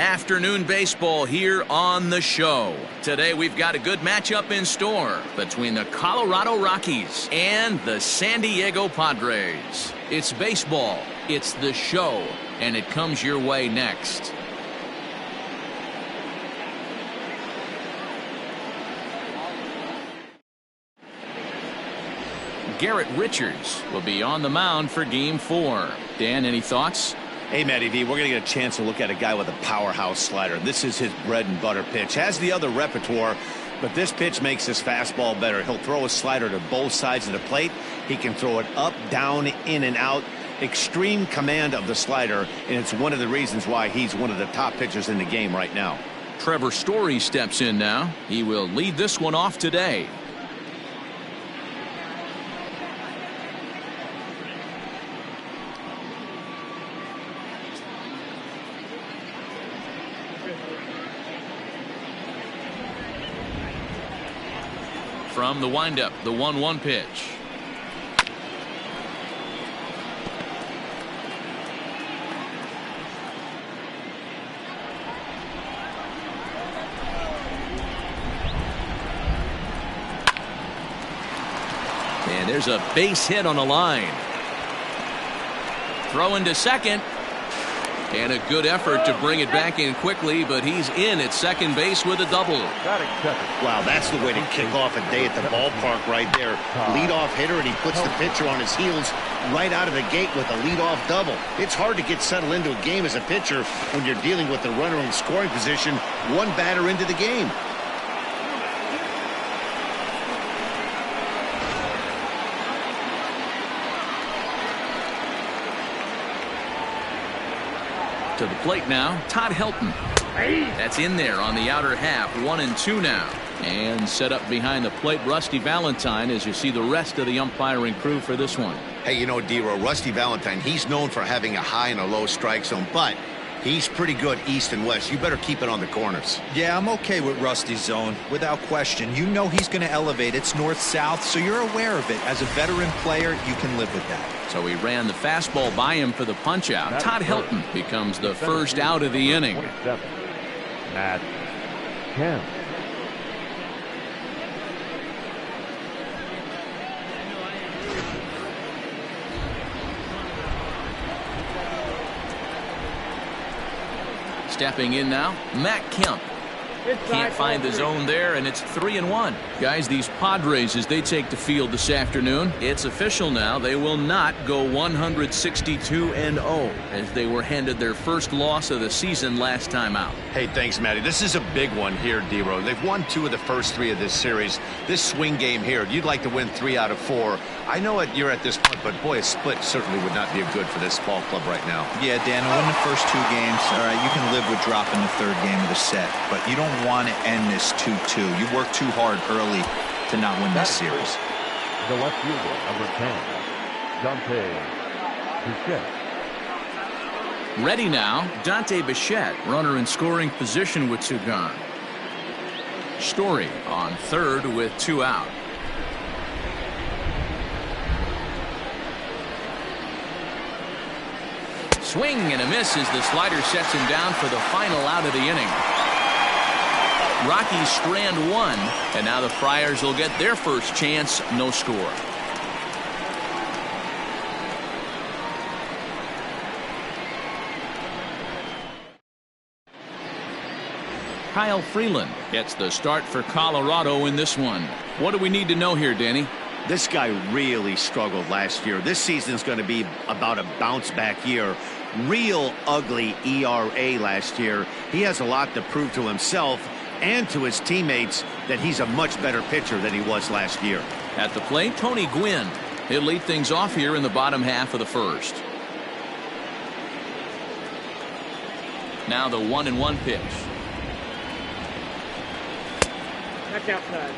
Afternoon baseball here on the show. Today we've got a good matchup in store between the Colorado Rockies and the San Diego Padres. It's baseball, it's the show, and it comes your way next. Garrett Richards will be on the mound for Game 4. Dan, any thoughts? Hey, Matty V, we're going to get a chance to look at a guy with a powerhouse slider. This is his bread and butter pitch. Has the other repertoire, but this pitch makes his fastball better. He'll throw a slider to both sides of the plate. He can throw it up, down, in, and out. Extreme command of the slider, and it's one of the reasons why he's one of the top pitchers in the game right now. Trevor Story steps in now. He will lead this one off today. From the windup, the 1-1 pitch. And there's a base hit on the line. Throw into second. And a good effort to bring it back in quickly, but he's in at second base with a double. Wow, that's the way to kick off a day at the ballpark right there. Leadoff hitter, and he puts the pitcher on his heels right out of the gate with a leadoff double. It's hard to get settled into a game as a pitcher when you're dealing with the runner in scoring position one batter into the game. To the plate now, Todd Helton. That's in there on the outer half, 1-2 now. And set up behind the plate, Rusty Valentine, as you see the rest of the umpiring crew for this one. Hey, you know, D-Row, Rusty Valentine, he's known for having a high and a low strike zone, but he's pretty good east and west. You better keep it on the corners. Yeah, I'm okay with Rusty's zone, without question. You know he's going to elevate. It's north-south, so you're aware of it. As a veteran player, you can live with that. So he ran the fastball by him for the punch-out. Todd Helton becomes the first out of the inning. At 10. Stepping in now, Matt Kemp. Can't find the zone there, and it's 3-1. Guys, these Padres, as they take the field this afternoon, it's official now. They will not go 162-0 as they were handed their first loss of the season last time out. Hey, thanks, Matty. This is a big one here, D-Row. They've won 2 of the first 3 of this series. This swing game here, you'd like to win 3 out of 4. I know you're at this point, but boy, a split certainly would not be good for this ball club right now. Yeah, Dan, win the first 2 games. All right, you can live with dropping the 3rd game of the set, but you don't want to end this 2-2. You work too hard early to not win this series. The left fielder, number 10, Dante Bichette. Ready now, Dante Bichette, runner in scoring position with 2 gone. Story on third with 2 out. Swing and a miss as the slider sets him down for the final out of the inning. Rockies strand 1, and now the Friars will get their first chance, no score. Kyle Freeland gets the start for Colorado in this one. What do we need to know here, Danny? This guy really struggled last year. This season's going to be about a bounce-back year. Real ugly ERA last year. He has a lot to prove to himself and to his teammates that he's a much better pitcher than he was last year. At the plate, Tony Gwynn. He'll lead things off here in the bottom half of the first. Now the 1-1 pitch. That's outside.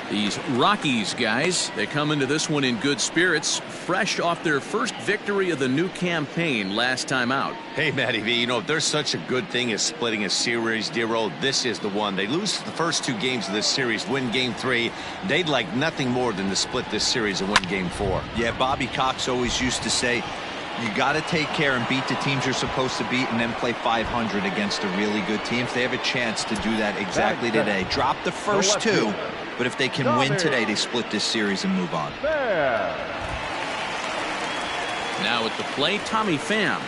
These Rockies guys, they come into this one in good spirits, fresh off their first victory of the new campaign last time out. Hey, Matty V, you know, if there's such a good thing as splitting a series, D-Row, this is the one. They lose the first 2 games of this series, win Game 3. They'd like nothing more than to split this series and win Game 4. Yeah, Bobby Cox always used to say, You got to take care and beat the teams you're supposed to beat and then play 500 against the really good teams. They have a chance to do that exactly today. Drop the first two, but if they can win today, they split this series and move on. Now at the plate, Tommy Pham.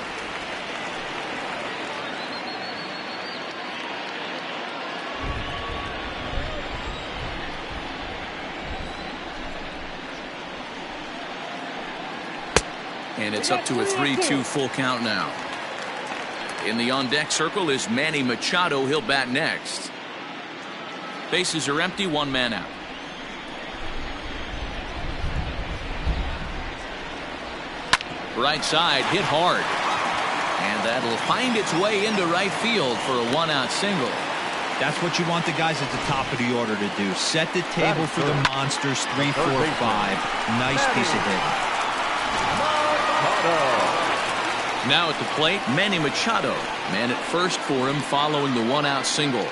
And it's up to a 3-2 full count now. In the on-deck circle is Manny Machado. He'll bat next. Bases are empty, one man out. Right side, hit hard. And that'll find its way into right field for a one-out single. That's what you want the guys at the top of the order to do. Set the table for the monsters, 3, 4, 5. Nice piece of hitting. Now at the plate, Manny Machado. Man at first for him following the one-out single.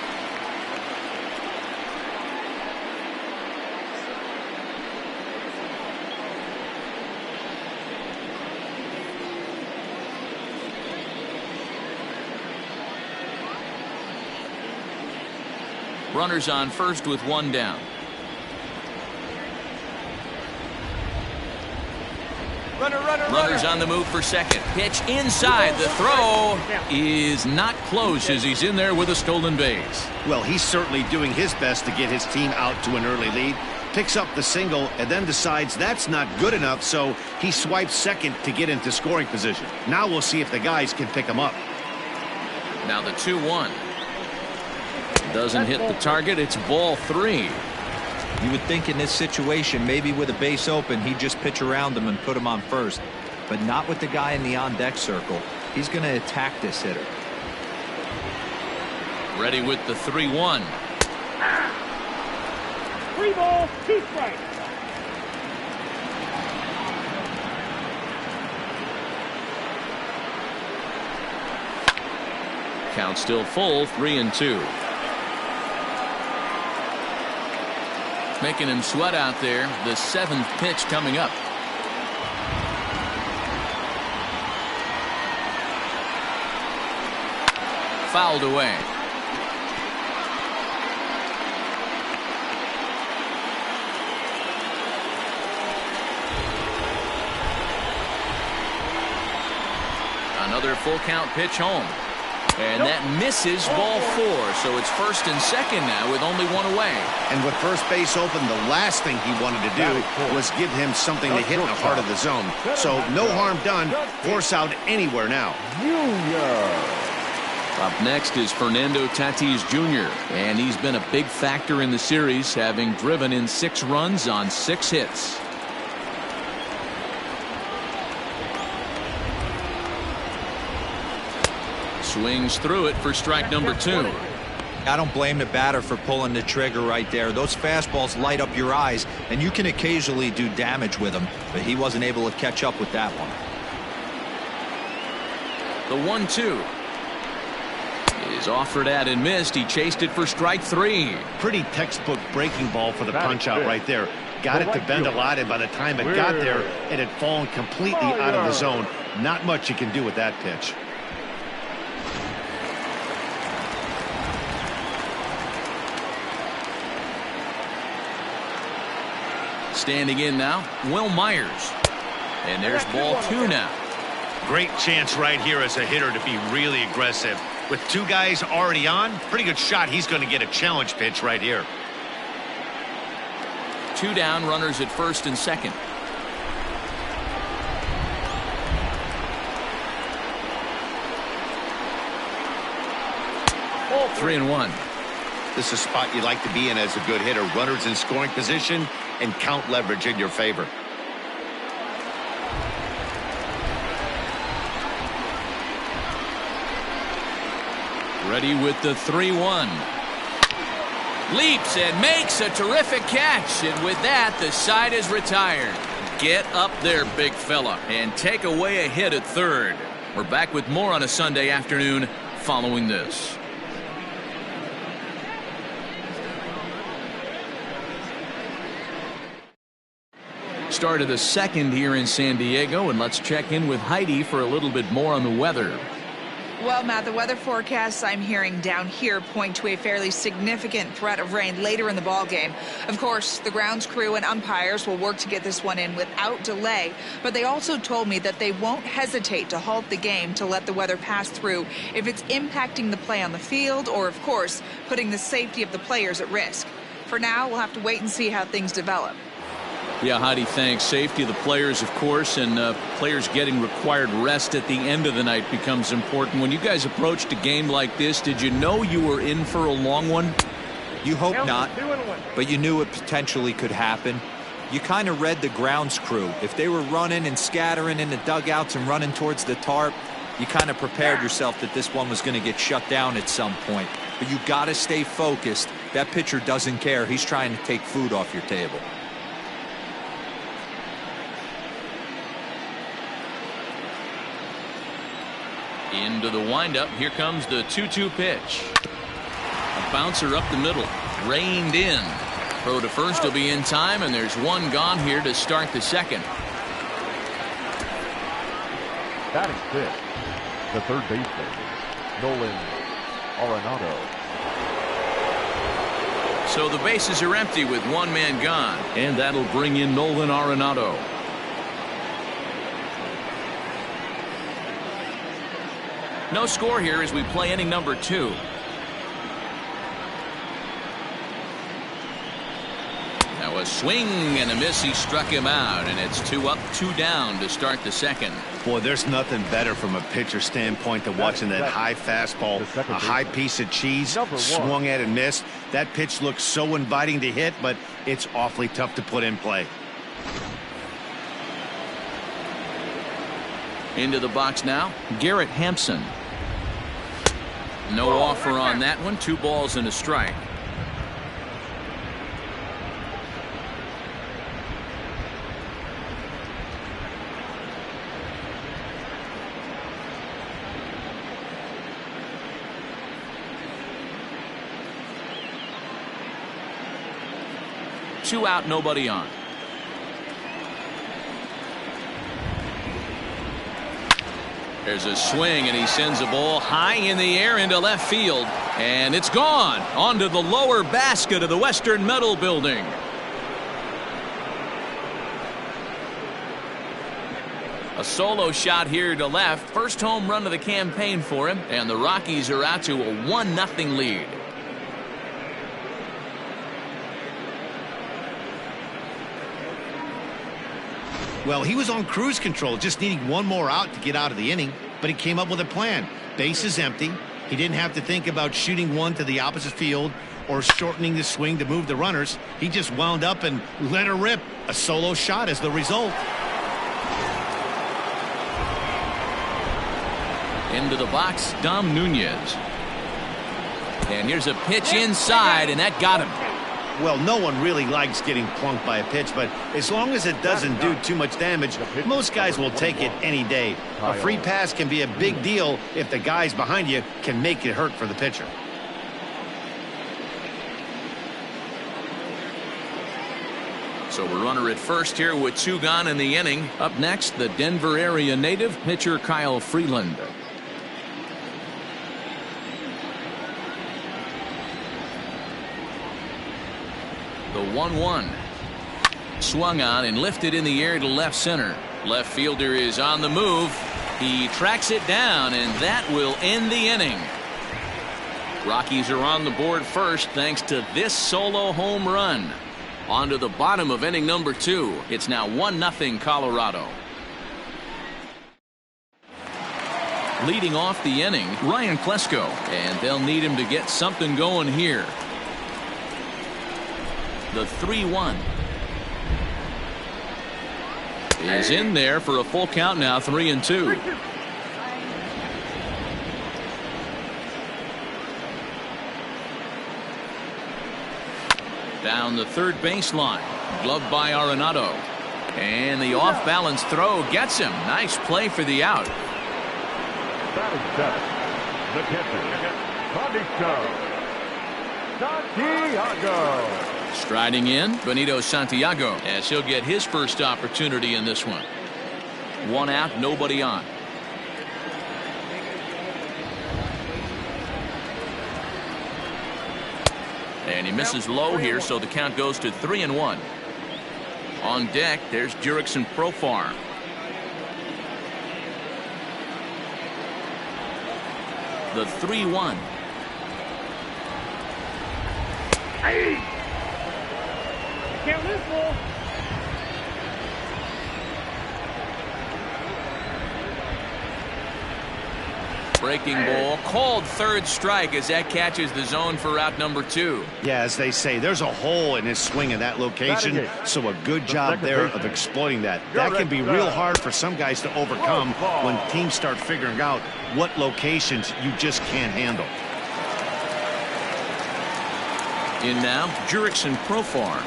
Runners on first with one down. Runners on the move for second. Pitch inside. The throw is not close as he's in there with a stolen base. Well, he's certainly doing his best to get his team out to an early lead. Picks up the single and then decides that's not good enough, so he swipes second to get into scoring position. Now we'll see if the guys can pick him up. Now the 2-1. Doesn't hit the target. It's ball 3. You would think in this situation, maybe with a base open, he'd just pitch around him and put him on first. But not with the guy in the on-deck circle. He's going to attack this hitter. Ready with the 3-1. 3 balls, 2 strikes. Count still full, 3-2. Making him sweat out there. The 7th pitch coming up. Fouled away. Another full count pitch home. And that misses, ball 4. So it's first and second now with only one away. And with first base open, the last thing he wanted to do was give him something to hit in the heart of the zone. So no harm done. Force out anywhere now. Up next is Fernando Tatis Jr. And he's been a big factor in the series, having driven in 6 runs on 6 hits. Swings through it for strike number 2. I don't blame the batter for pulling the trigger right there. Those fastballs light up your eyes, and you can occasionally do damage with them, but he wasn't able to catch up with that one. The 1-2 is offered at and missed. He chased it for strike 3. Pretty textbook breaking ball for the punch out right there. Got it to bend a lot, and by the time it got there, it had fallen completely out of the zone. Not much you can do with that pitch. Standing in now, Will Myers. And there's ball 2 now. Great chance right here as a hitter to be really aggressive. With 2 guys already on, pretty good shot. He's going to get a challenge pitch right here. 2 down, runners at first and second. Ball 3-1. This is a spot you'd like to be in as a good hitter. Runners in scoring position and count leverage in your favor. Ready with the 3-1. Leaps and makes a terrific catch. And with that, the side is retired. Get up there, big fella, and take away a hit at third. We're back with more on a Sunday afternoon following this. Start of the second here in San Diego, and let's check in with Heidi for a little bit more on the weather. Well, Matt, the weather forecasts I'm hearing down here point to a fairly significant threat of rain later in the ballgame. Of course, the grounds crew and umpires will work to get this one in without delay, but they also told me that they won't hesitate to halt the game to let the weather pass through if it's impacting the play on the field or, of course, putting the safety of the players at risk. For now, we'll have to wait and see how things develop. Yeah, Heidi, thanks. Safety of the players, of course, and players getting required rest at the end of the night becomes important. When you guys approached a game like this, did you know you were in for a long one? You hope not, but you knew it potentially could happen. You kind of read the grounds crew. If they were running and scattering in the dugouts and running towards the tarp, you kind of prepared yourself that this one was going to get shut down at some point. But you got to stay focused. That pitcher doesn't care. He's trying to take food off your table. Into the windup. Here comes the 2-2 pitch. A bouncer up the middle. Reined in. Throw to first will be in time, and there's one gone here to start the second. Batting fifth, the third baseman, Nolan Arenado. So the bases are empty with one man gone, and that'll bring in Nolan Arenado. No score here as we play inning number 2. Now a swing and a miss. He struck him out, and it's 2 up, 2 down to start the second. Boy, there's nothing better from a pitcher standpoint than watching that high fastball, a high piece of cheese, swung at and missed. That pitch looks so inviting to hit, but it's awfully tough to put in play. Into the box now, Garrett Hampson. No offer on that one. 2 balls and a strike. Two out, nobody on. There's a swing, and he sends a ball high in the air into left field, and it's gone onto the lower basket of the Western Metal Building. A solo shot here to left. First home run of the campaign for him, and the Rockies are out to a 1-0 lead. Well, he was on cruise control, just needing one more out to get out of the inning, but he came up with a plan. Base is empty. He didn't have to think about shooting one to the opposite field or shortening the swing to move the runners. He just wound up and let her rip. A solo shot as the result. Into the box, Dom Nunez. And here's a pitch inside, and that got him. Well, no one really likes getting plunked by a pitch, but as long as it doesn't do too much damage, most guys will take it any day. A free pass can be a big deal if the guys behind you can make it hurt for the pitcher. So a runner at first here with 2 gone in the inning. Up next, the Denver area native pitcher Kyle Freeland. The 1-1. Swung on and lifted in the air to left center. Left fielder is on the move. He tracks it down, and that will end the inning. Rockies are on the board first thanks to this solo home run. On to the bottom of inning number 2. It's now 1-0 Colorado. Leading off the inning, Ryan Klesko, and they'll need him to get something going here. The 3-1 is in there for a full count now, 3-2. Down the third baseline, gloved by Arenado, and the off-balance throw gets him. Nice play for the out. Batting seventh, the catcher, Padres. Santiago. Striding in, Benito Santiago, as he'll get his first opportunity in this one. 1 out, nobody on. And he misses low here, so the count goes to 3-1. On deck, there's Jurickson Profar. The 3-1. Hey! Count this ball. Breaking ball, called third strike as that catches the zone for out number 2. Yeah, as they say, there's a hole in his swing in that location, so a good job there of exploiting that. That can be real hard for some guys to overcome when teams start figuring out what locations you just can't handle. In now, Jurickson Profar.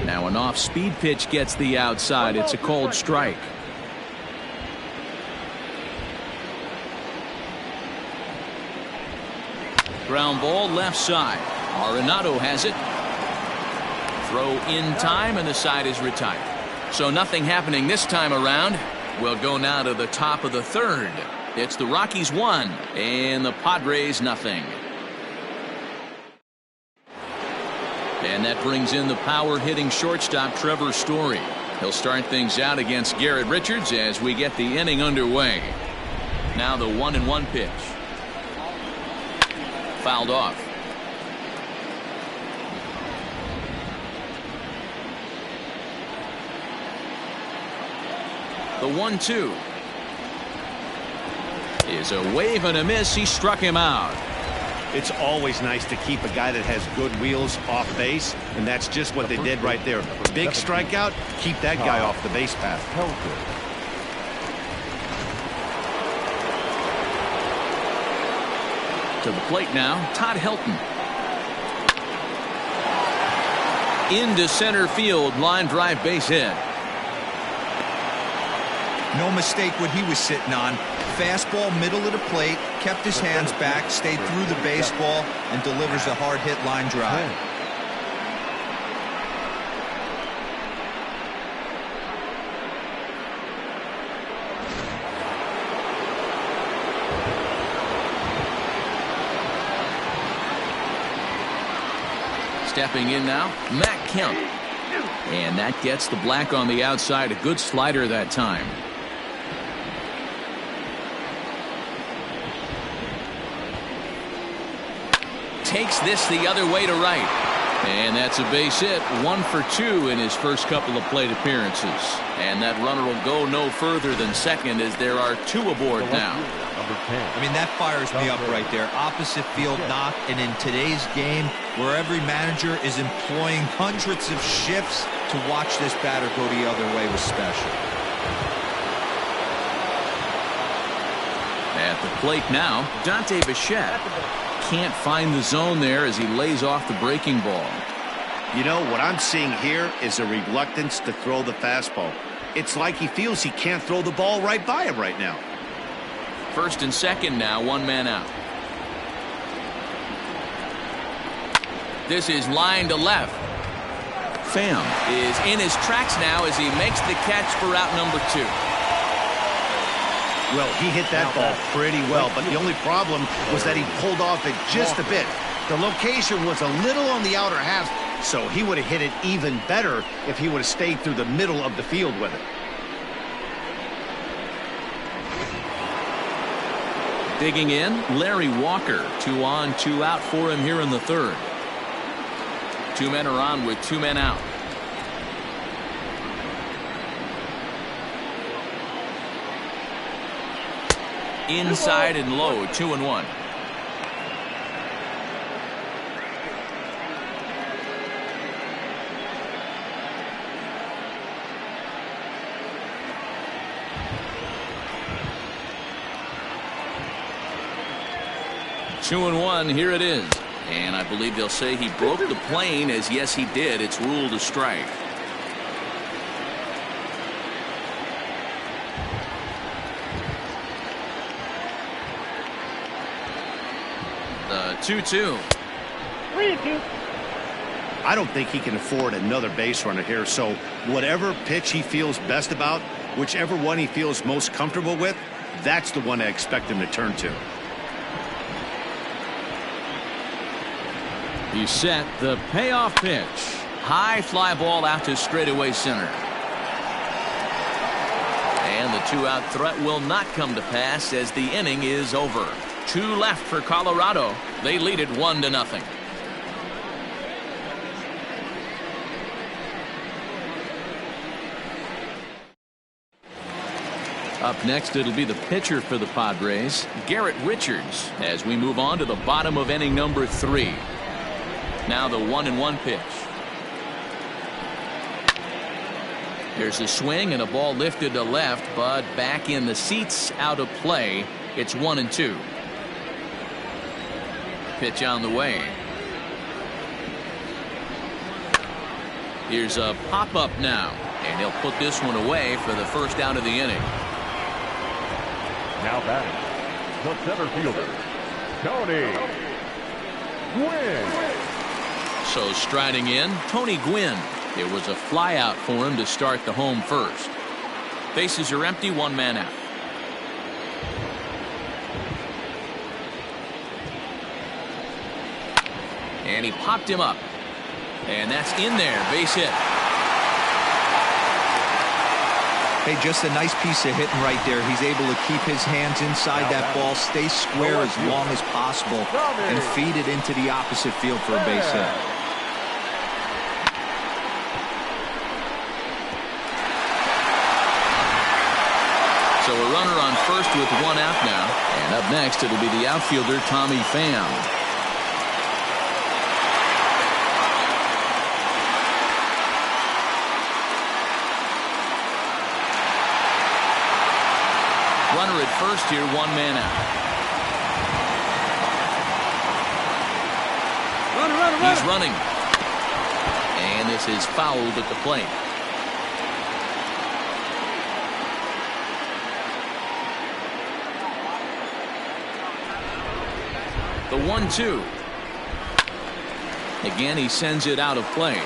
Now an off-speed pitch gets the outside. It's a called strike. Ground ball left side. Arenado has it. Throw in time, and the side is retired. So nothing happening this time around. We'll go now to the top of the third. It's the Rockies 1 and the Padres nothing. And that brings in the power-hitting shortstop Trevor Story. He'll start things out against Garrett Richards as we get the inning underway. Now the 1-1 pitch. Fouled off. The 1-2 is a wave and a miss. He struck him out. It's always nice to keep a guy that has good wheels off base, and that's just what they did right there. Big strikeout, keep that guy off the base path. To the plate now, Todd Helton. Into center field, line drive base hit. No mistake what he was sitting on. Fastball middle of the plate, kept his hands back, stayed through the baseball, and delivers a hard hit line drive. Stepping in now, Matt Kemp. And that gets the black on the outside. A good slider that time. Takes this the other way to right. And that's a base hit. 1 for 2 in his first couple of plate appearances. And that runner will go no further than second as there are 2 aboard now. I mean, that fires me up right there. Opposite field knock, and in today's game, where every manager is employing hundreds of shifts, to watch this batter go the other way was special. At the plate now, Dante Bichette. Can't find the zone there as he lays off the breaking ball. You know, what I'm seeing here is a reluctance to throw the fastball. It's like he feels he can't throw the ball right by him right now. First and second now, 1 man out. This is line to left. Pham is in his tracks now as he makes the catch for out number 2. Well, he hit that ball pretty well, but the only problem was that he pulled off it just a bit. The location was a little on the outer half, so he would have hit it even better if he would have stayed through the middle of the field with it. Digging in, Larry Walker. 2 on, 2 out for him here in the third. 2 men are on with 2 men out. Inside and low, 2-1. Two and 1, here it is. And I believe they'll say he broke the plane, as yes he did. It's ruled a strike. The 2-2. 3-2. I don't think he can afford another base runner here, so whatever pitch he feels best about, whichever one he feels most comfortable with, that's the one I expect him to turn to. He set the payoff pitch. High fly ball out to straightaway center. And the 2-out threat will not come to pass as the inning is over. 2 left for Colorado. They lead it 1-0. Up next, it'll be the pitcher for the Padres, Garrett Richards, as we move on to the bottom of inning number 3. Now the 1-1 pitch. Here's a swing and a ball lifted to left, but back in the seats, out of play. It's 1-2. Pitch on the way. Here's a pop-up now, and he'll put this one away for the first out of the inning. Now batting, the center fielder, Tony Gwynn. So striding in, Tony Gwynn. It was a fly out for him to start the home first. Bases are empty, 1 man out. And he popped him up. And that's in there, base hit. Hey, just a nice piece of hitting right there. He's able to keep his hands inside that ball, stay square as long as possible, and feed it into the opposite field for a base hit. So a runner on first with 1 out now. And up next, it'll be the outfielder, Tommy Pham. Runner at first here, 1 man out. He's running. And this is fouled at the plate. The 1-2. Again, he sends it out of play.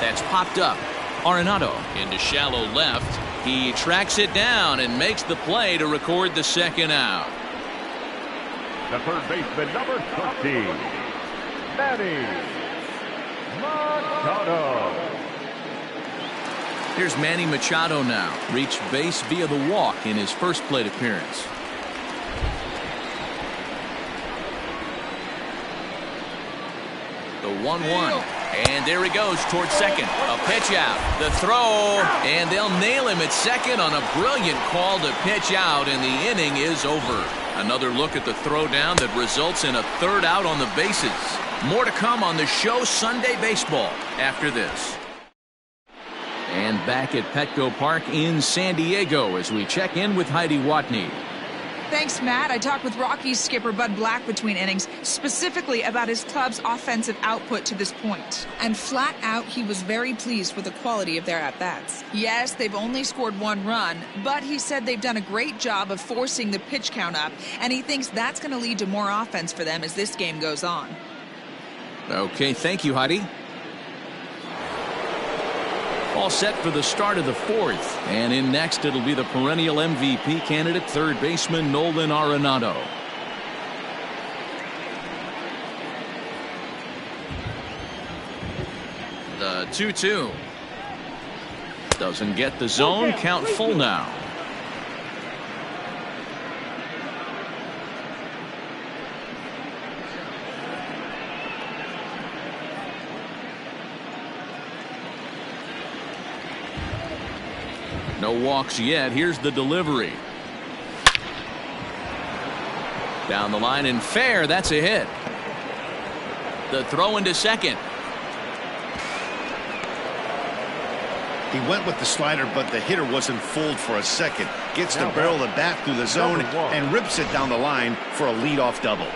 That's popped up. Arenado into shallow left. He tracks it down and makes the play to record the second out. The third baseman, number 13, Manny Machado. Here's Manny Machado now. Reached base via the walk in his first plate appearance. The 1-1. And there he goes towards second. A pitch out. The throw. And they'll nail him at second on a brilliant call to pitch out. And the inning is over. Another look at the throw down that results in a third out on the bases. More to come on the show Sunday Baseball after this. And back at Petco Park in San Diego as we check in with Heidi Watney. Thanks, Matt. I talked with Rockies skipper Bud Black between innings, specifically about his club's offensive output to this point. And flat out, he was very pleased with the quality of their at-bats. Yes, they've only scored 1 run, but he said they've done a great job of forcing the pitch count up, and he thinks that's going to lead to more offense for them as this game goes on. Okay, thank you, Heidi. All set for the start of the 4th. And in next, it'll be the perennial MVP candidate, third baseman Nolan Arenado. The 2-2. Doesn't get the zone. Count full now. No walks yet. Here's the delivery. Down the line and fair. That's a hit. The throw into second. He went with the slider, but the hitter wasn't fooled for a second. Gets the barrel of the bat through the zone and rips it down the line for a leadoff double.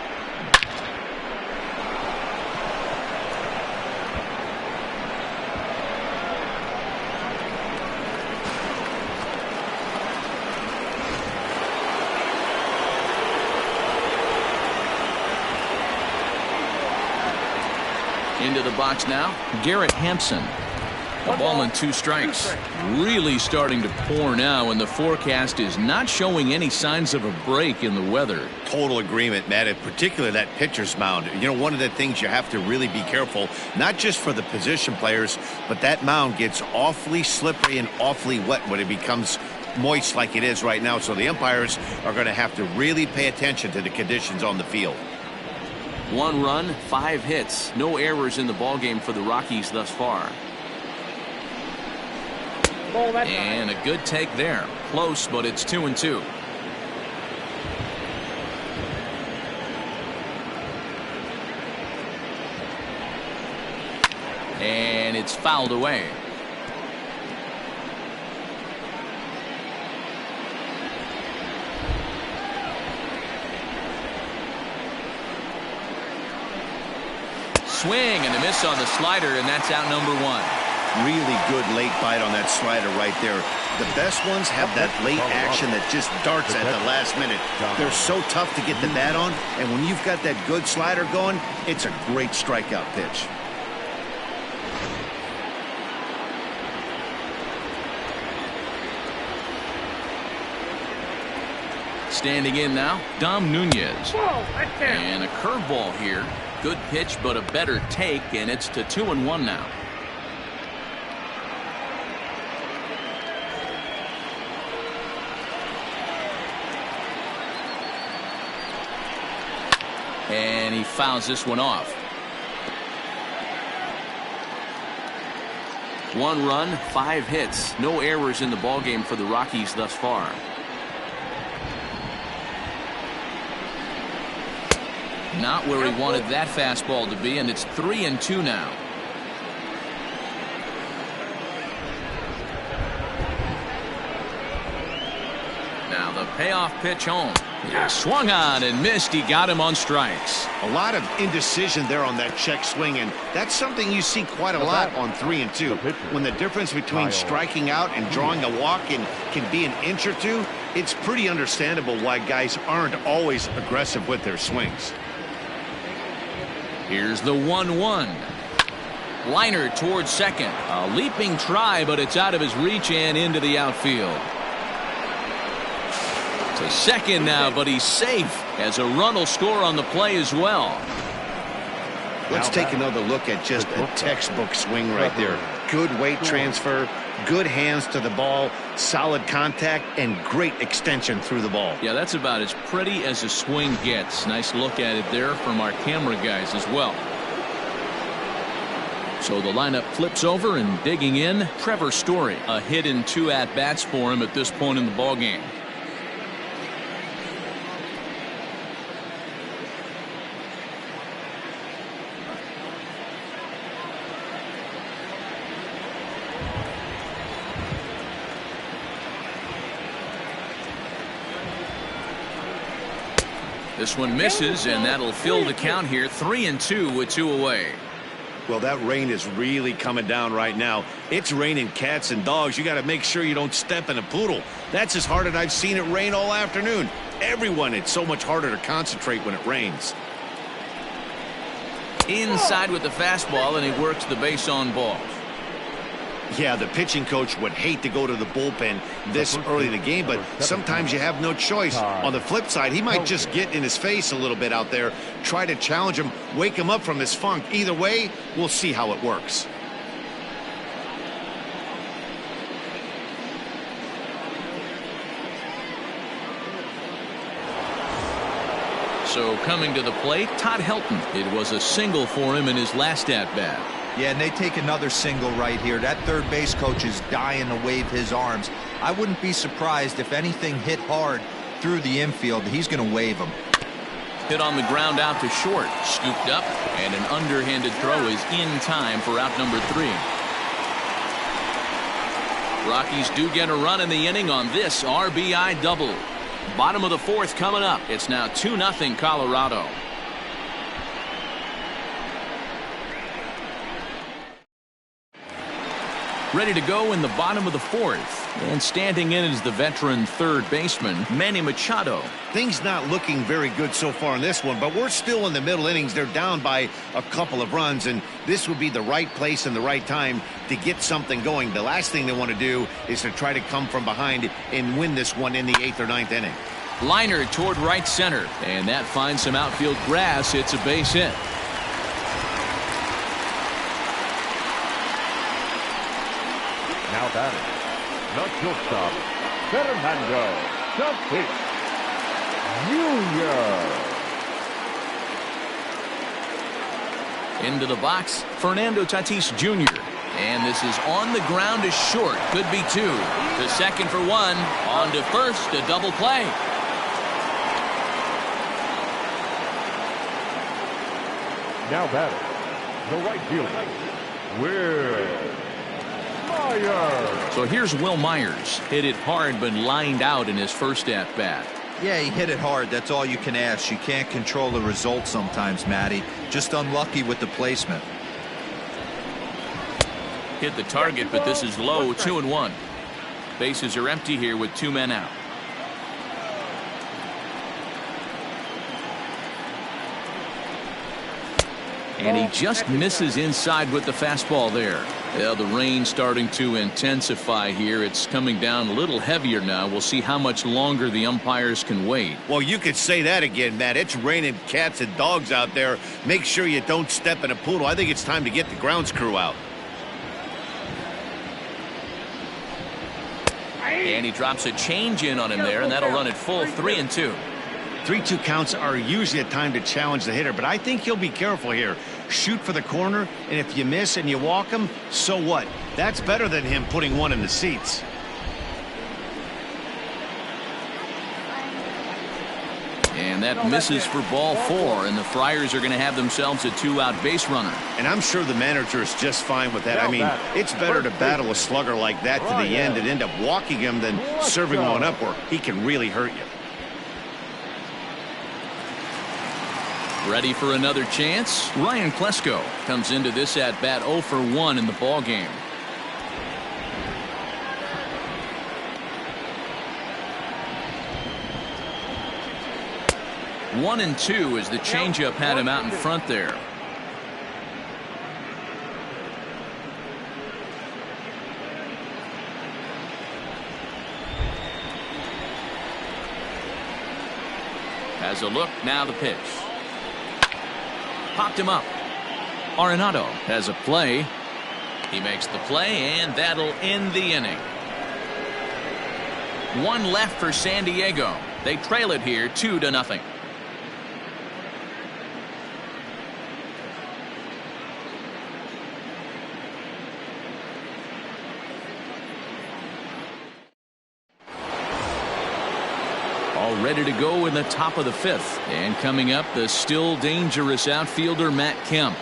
Into the box now, Garrett Hampson. A ball and 2 strikes. Really starting to pour now, and the forecast is not showing any signs of a break in the weather. Total agreement, Matt, in particular that pitcher's mound. You know, one of the things you have to really be careful, not just for the position players, but that mound gets awfully slippery and awfully wet when it becomes moist like it is right now. So the umpires are going to have to really pay attention to the conditions on the field. 1 run, 5 hits. No errors in the ballgame for the Rockies thus far. And a good take there. Close, but it's 2-2. And it's fouled away. Swing and a miss on the slider, and that's out number 1. Really good late bite on that slider right there. The best ones have that late action that just darts at the last minute. They're so tough to get the bat on, and when you've got that good slider going, it's a great strikeout pitch. Standing in now, Dom Nunez. And a curveball here. Good pitch, but a better take, and it's to 2-1 now. And he fouls this one off. 1 run, 5 hits. No errors in the ballgame for the Rockies thus far. Not where he wanted that fastball to be, and it's 3-2 now. Now the payoff pitch home. Yeah, swung on and missed. He got him on strikes. A lot of indecision there on that check swing, and that's something you see quite a lot on 3-2. When the difference between striking out and drawing a walk can be an inch or two, it's pretty understandable why guys aren't always aggressive with their swings. Here's the 1-1. Liner towards second. A leaping try, but it's out of his reach and into the outfield. To second now, but he's safe as a run will score on the play as well. Let's take another look at just a textbook swing right there. Good weight transfer, good hands to the ball, solid contact, and great extension through the ball. Yeah, that's about as pretty as a swing gets. Nice look at it there from our camera guys as well. So the lineup flips over, and digging in, Trevor Story. A hit in 2 at-bats for him at this point in the ballgame. This one misses, and that'll fill the count here. 3-2 with 2 away. Well, that rain is really coming down right now. It's raining cats and dogs. You got to make sure you don't step in a poodle. That's as hard as I've seen it rain all afternoon. Everyone, it's so much harder to concentrate when it rains. Inside with the fastball, and he works the base on balls. Yeah, the pitching coach would hate to go to the bullpen this early in the game, but sometimes you have no choice. On the flip side, he might just get in his face a little bit out there, try to challenge him, wake him up from his funk. Either way, we'll see how it works. So coming to the plate, Todd Helton. It was a single for him in his last at-bat. Yeah, and they take another single right here. That third base coach is dying to wave his arms. I wouldn't be surprised if anything hit hard through the infield. He's going to wave them. Hit on the ground out to short. Scooped up, and an underhanded throw is in time for out number 3. Rockies do get a run in the inning on this RBI double. Bottom of the 4th coming up. It's now 2-0 Colorado. Ready to go in the bottom of the fourth. And standing in is the veteran third baseman, Manny Machado. Things not looking very good so far in this one, but we're still in the middle innings. They're down by a couple of runs, and this would be the right place and the right time to get something going. The last thing they want to do is to try to come from behind and win this one in the 8th or 9th inning. Liner toward right center, and that finds some outfield grass. It's a base hit. Now batting, the shortstop, Fernando Tatis Jr. Into the box, Fernando Tatis Jr. And this is on the ground to short. Could be two. To second for one. On to first, a double play. Now batting, the right fielder, Will Myers. So here's Will Myers. Hit it hard but lined out in his first at-bat. Yeah, he hit it hard. That's all you can ask. You can't control the result sometimes, Matty. Just unlucky with the placement. Hit the target, but this is low. 2-1. Bases are empty here with 2 men out. And he just misses inside with the fastball there. Well, the rain starting to intensify here. It's coming down a little heavier now. We'll see how much longer the umpires can wait. Well, you could say that again, Matt. It's raining cats and dogs out there. Make sure you don't step in a poodle. I think it's time to get the grounds crew out. And he drops a change in on him there, and that'll run it full 3-2. 3-2 counts are usually a time to challenge the hitter, but I think he'll be careful here. Shoot for the corner, and if you miss and you walk him, so what? That's better than him putting one in the seats. And that misses for ball 4, and the Friars are going to have themselves a 2-out base runner. And I'm sure the manager is just fine with that. I mean, it's better to battle a slugger like that to the end and end up walking him than serving one up where he can really hurt you. Ready for another chance? Ryan Klesko comes into this at-bat 0 for 1 in the ball game. One and two as the changeup had him out in front there. Has a look, now the pitch. Popped him up. Arenado has a play. He makes the play, and that'll end the inning. One left for San Diego. They trail it here 2-0. All ready to go in the top of the 5th. And coming up, the still dangerous outfielder Matt Kemp.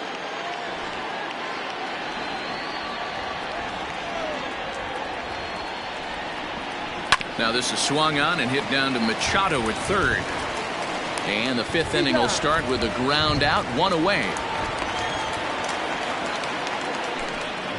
Now this is swung on and hit down to Machado at third. And the 5th inning will start with a ground out, 1 away.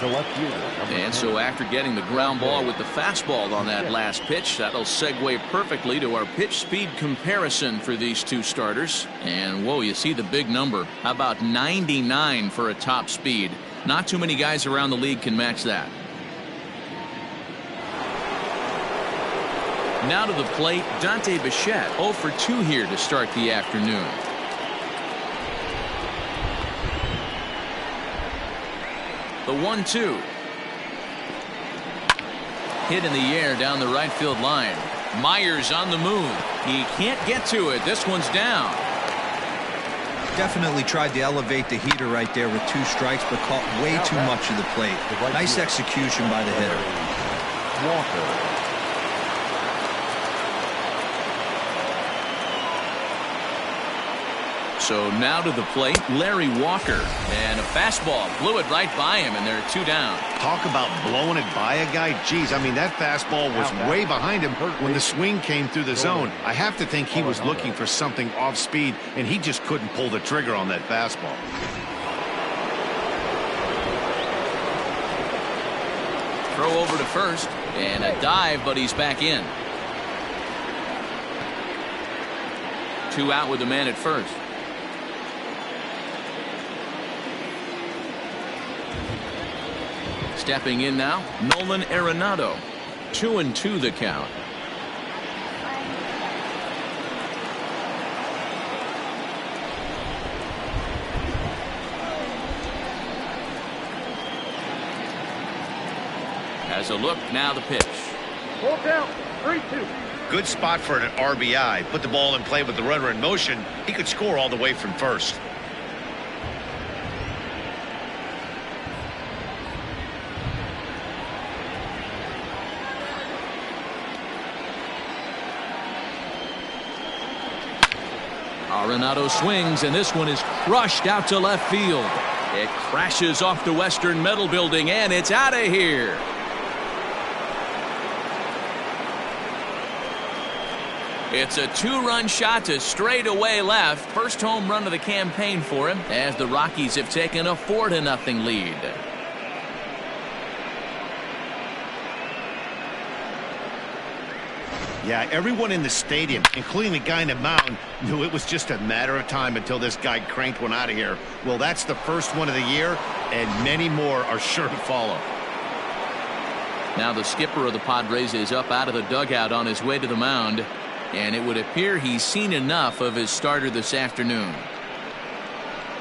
And so after getting the ground ball with the fastball on that last pitch, that'll segue perfectly to our pitch speed comparison for these two starters. And whoa, you see the big number. How about 99 for a top speed? Not too many guys around the league can match that. Now to the plate, Dante Bichette, 0 for 2 here to start the afternoon. The 1-2. Hit in the air down the right field line. Myers on the move. He can't get to it. This one's down. Definitely tried to elevate the heater right there with 2 strikes, but caught way too much of the plate. Nice execution by the hitter. Walker. So now to the plate, Larry Walker. And a fastball blew it right by him, and there are 2 down. Talk about blowing it by a guy. Geez, I mean, that fastball was way behind him when the swing came through the zone. I have to think he was looking for something off speed, and he just couldn't pull the trigger on that fastball. Throw over to first, and a dive, but he's back in. 2 out with the man at first. Stepping in now, Nolan Arenado. 2-2 the count. Has a look, now the pitch. Full count, 3-2. Good spot for an RBI. Put the ball in play with the runner in motion. He could score all the way from first. Arenado swings, and this one is crushed out to left field. It crashes off the Western Metal Building, and it's out of here. It's a 2-run shot to straightaway left. First home run of the campaign for him, as the Rockies have taken a 4-0 lead. Yeah, everyone in the stadium, including the guy in the mound, knew it was just a matter of time until this guy cranked one out of here. Well, that's the first one of the year, and many more are sure to follow. Now the skipper of the Padres is up out of the dugout on his way to the mound, and it would appear he's seen enough of his starter this afternoon.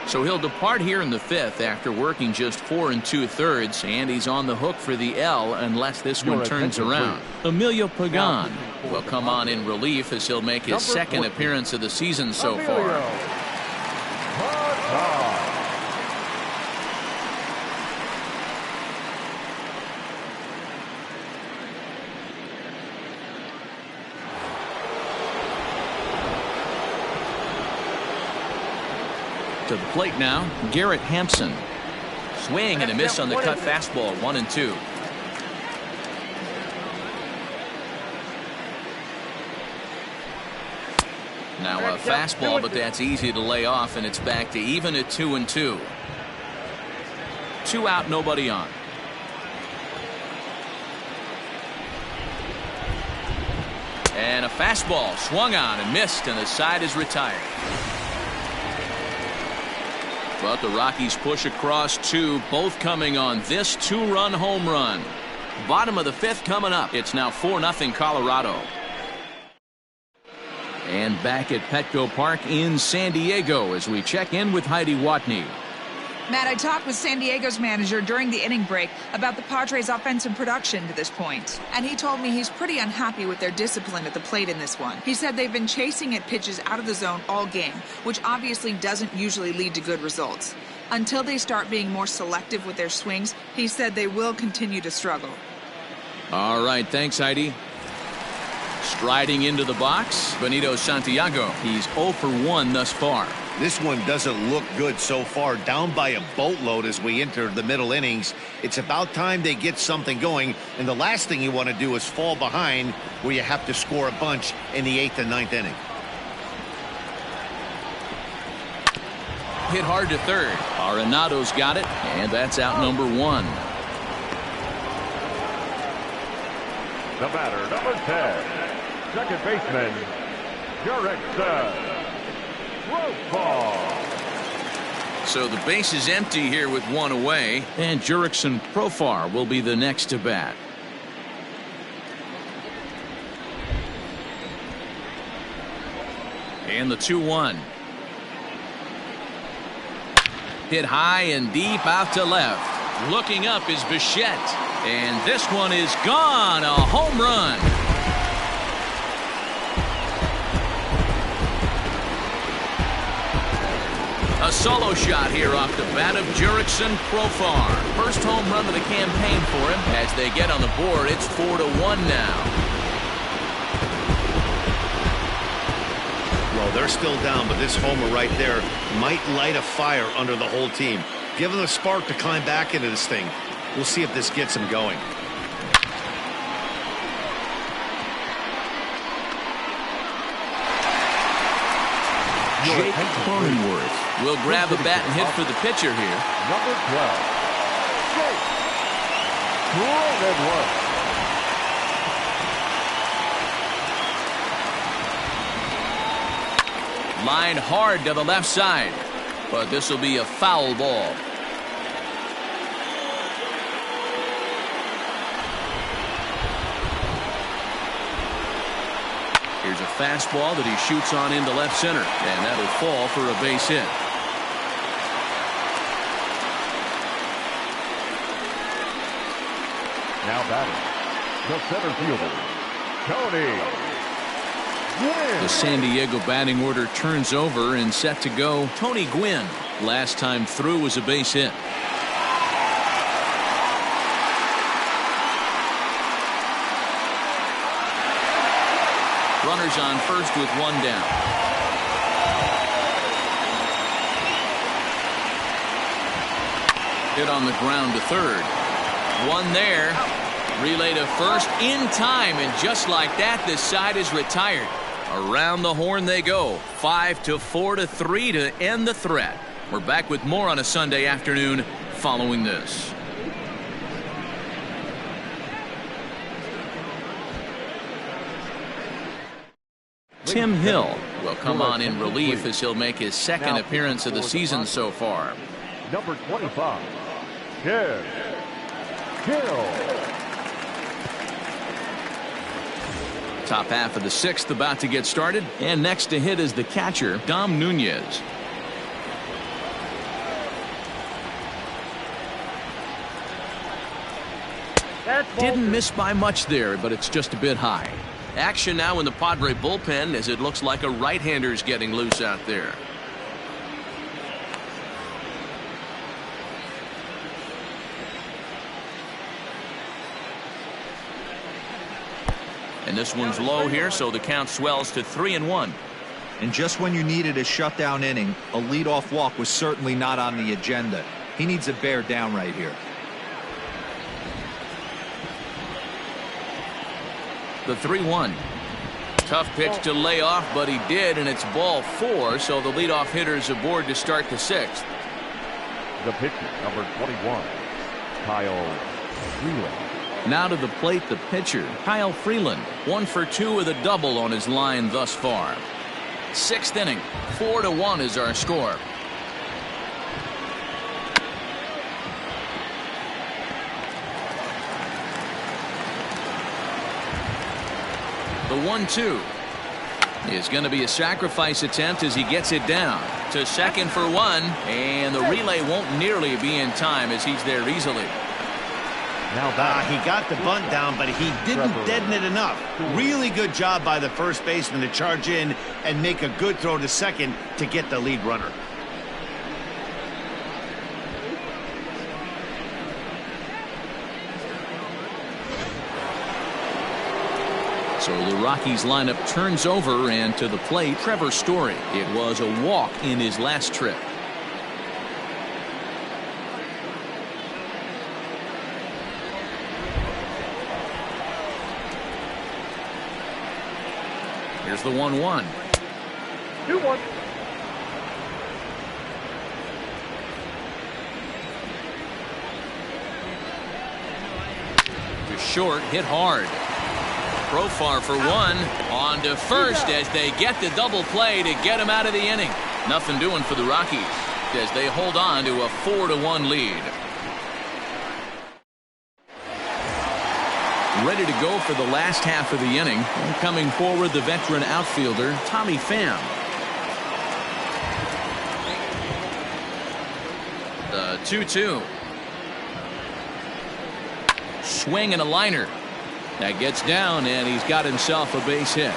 So he'll depart here in the 5th after working just 4 2/3, and he's on the hook for the L unless this one turns around. Emilio Pagan will come on in relief as he'll make his second appearance of the season so far. To the plate now, Garrett Hampson. Swing and a miss on the cut fastball, 1-2. Now a fastball, but that's easy to lay off, and it's back to even at 2-2. 2 out, nobody on. And a fastball swung on and missed, and the side is retired. But the Rockies push across 2, both coming on this 2-run home run. Bottom of the 5th coming up. It's now 4-0 Colorado. And back at Petco Park in San Diego as we check in with Heidi Watney. Matt, I talked with San Diego's manager during the inning break about the Padres' offensive production to this point, and he told me he's pretty unhappy with their discipline at the plate in this one. He said they've been chasing at pitches out of the zone all game, which obviously doesn't usually lead to good results. Until they start being more selective with their swings, he said they will continue to struggle. All right, thanks, Heidi. Striding into the box, Benito Santiago. He's 0 for 1 thus far. This one doesn't look good so far. Down by a boatload as we enter the middle innings. It's about time they get something going, and the last thing you want to do is fall behind where you have to score a bunch in the 8th and 9th inning. Hit hard to third. Arenado's got it, and that's out number 1. The batter, number 10, second baseman, Jurickson. So the base is empty here with 1 away, and Jurickson Profar will be the next to bat. And the 2-1. Hit high and deep out to left. Looking up is Bichette, and this one is gone. A home run. A solo shot here off the bat of Jurickson Profar. First home run of the campaign for him. As they get on the board, it's 4-1 now. Well, they're still down, but this homer right there might light a fire under the whole team. Give them a spark to climb back into this thing. We'll see if this gets them going. Jake Cronenworth will grab a bat and hit for the pitcher here. Number 12. Brilliant work. Line hard to the left side, but this will be a foul ball. Here's a fastball that he shoots on into left center, and that'll fall for a base hit. Now batting, the center fielder, Tony Gwynn. The San Diego batting order turns over and set to go. Tony Gwynn, last time through, was a base hit. Runners on first with one down. Hit on the ground to third. One there. Relay to first in time, and just like that, this side is retired. Around the horn they go. 5-4-3 to end the threat. We're back with more on a Sunday afternoon following this. Tim Hill will come on in relief as he'll make his second appearance of the season so far. Number 25, Tim Hill. Top half of the sixth about to get started, and next to hit is the catcher, Dom Nunez. Didn't miss by much there, but it's just a bit high. Action now in the Padre bullpen as it looks like a right-hander's getting loose out there. And this one's low here, so the count swells to 3-1. And just when you needed a shutdown inning, a leadoff walk was certainly not on the agenda. He needs a bear down right here. The 3-1. Tough pitch to lay off, but he did, and it's ball 4, so the leadoff hitter's aboard to start the sixth. The pitcher, number 21, Kyle Freeland. Now to the plate, the pitcher, Kyle Freeland. 1 for 2 with a double on his line thus far. Sixth inning, 4-1 is our score. The 1-2 is going to be a sacrifice attempt as he gets it down to second for one, and the relay won't nearly be in time as he's there easily. Now he got the bunt down, but he didn't deaden it enough. Really good job by the first baseman to charge in and make a good throw to second to get the lead runner. So the Rockies lineup turns over, and to the plate, Trevor Story. It was a walk in his last trip. Here's the 1-1. 2-1. To short, hit hard. Profar for one, on to first as they get the double play to get him out of the inning. Nothing doing for the Rockies as they hold on to a 4-1 lead. Ready to go for the last half of the inning. And coming forward, the veteran outfielder, Tommy Pham. The 2-2. Swing and a liner. That gets down, and he's got himself a base hit.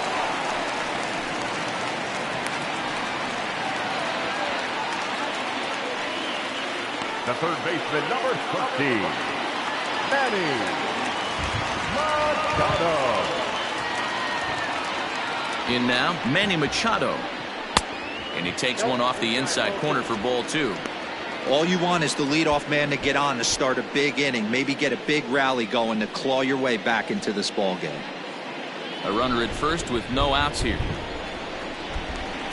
The third baseman, number 13, Manny Machado. In now, Manny Machado. And he takes one off the inside corner for ball 2. All you want is the leadoff man to get on to start a big inning, maybe get a big rally going to claw your way back into this ball game. A runner at first with no outs here.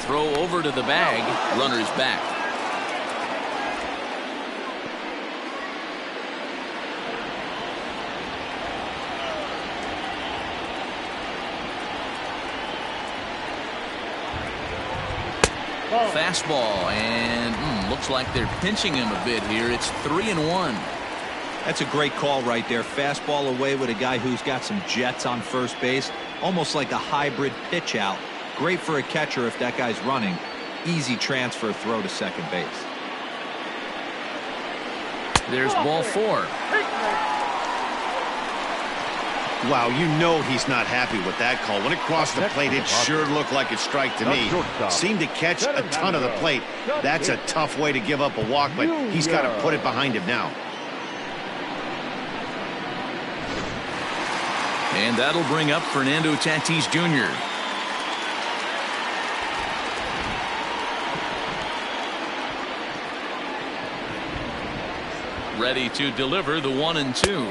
Throw over to the bag. Runner's back. Fastball, and looks like they're pinching him a bit here. It's 3-1. That's a great call right there. Fastball away with a guy who's got some jets on first base. Almost like a hybrid pitch out. Great for a catcher if that guy's running. Easy transfer throw to second base. There's ball 4. Wow, you know he's not happy with that call. When it crossed the plate, it sure looked like a strike to me. Seemed to catch a ton of the plate. That's a tough way to give up a walk, but he's got to put it behind him now. And that'll bring up Fernando Tatis Jr. Ready to deliver the 1-2.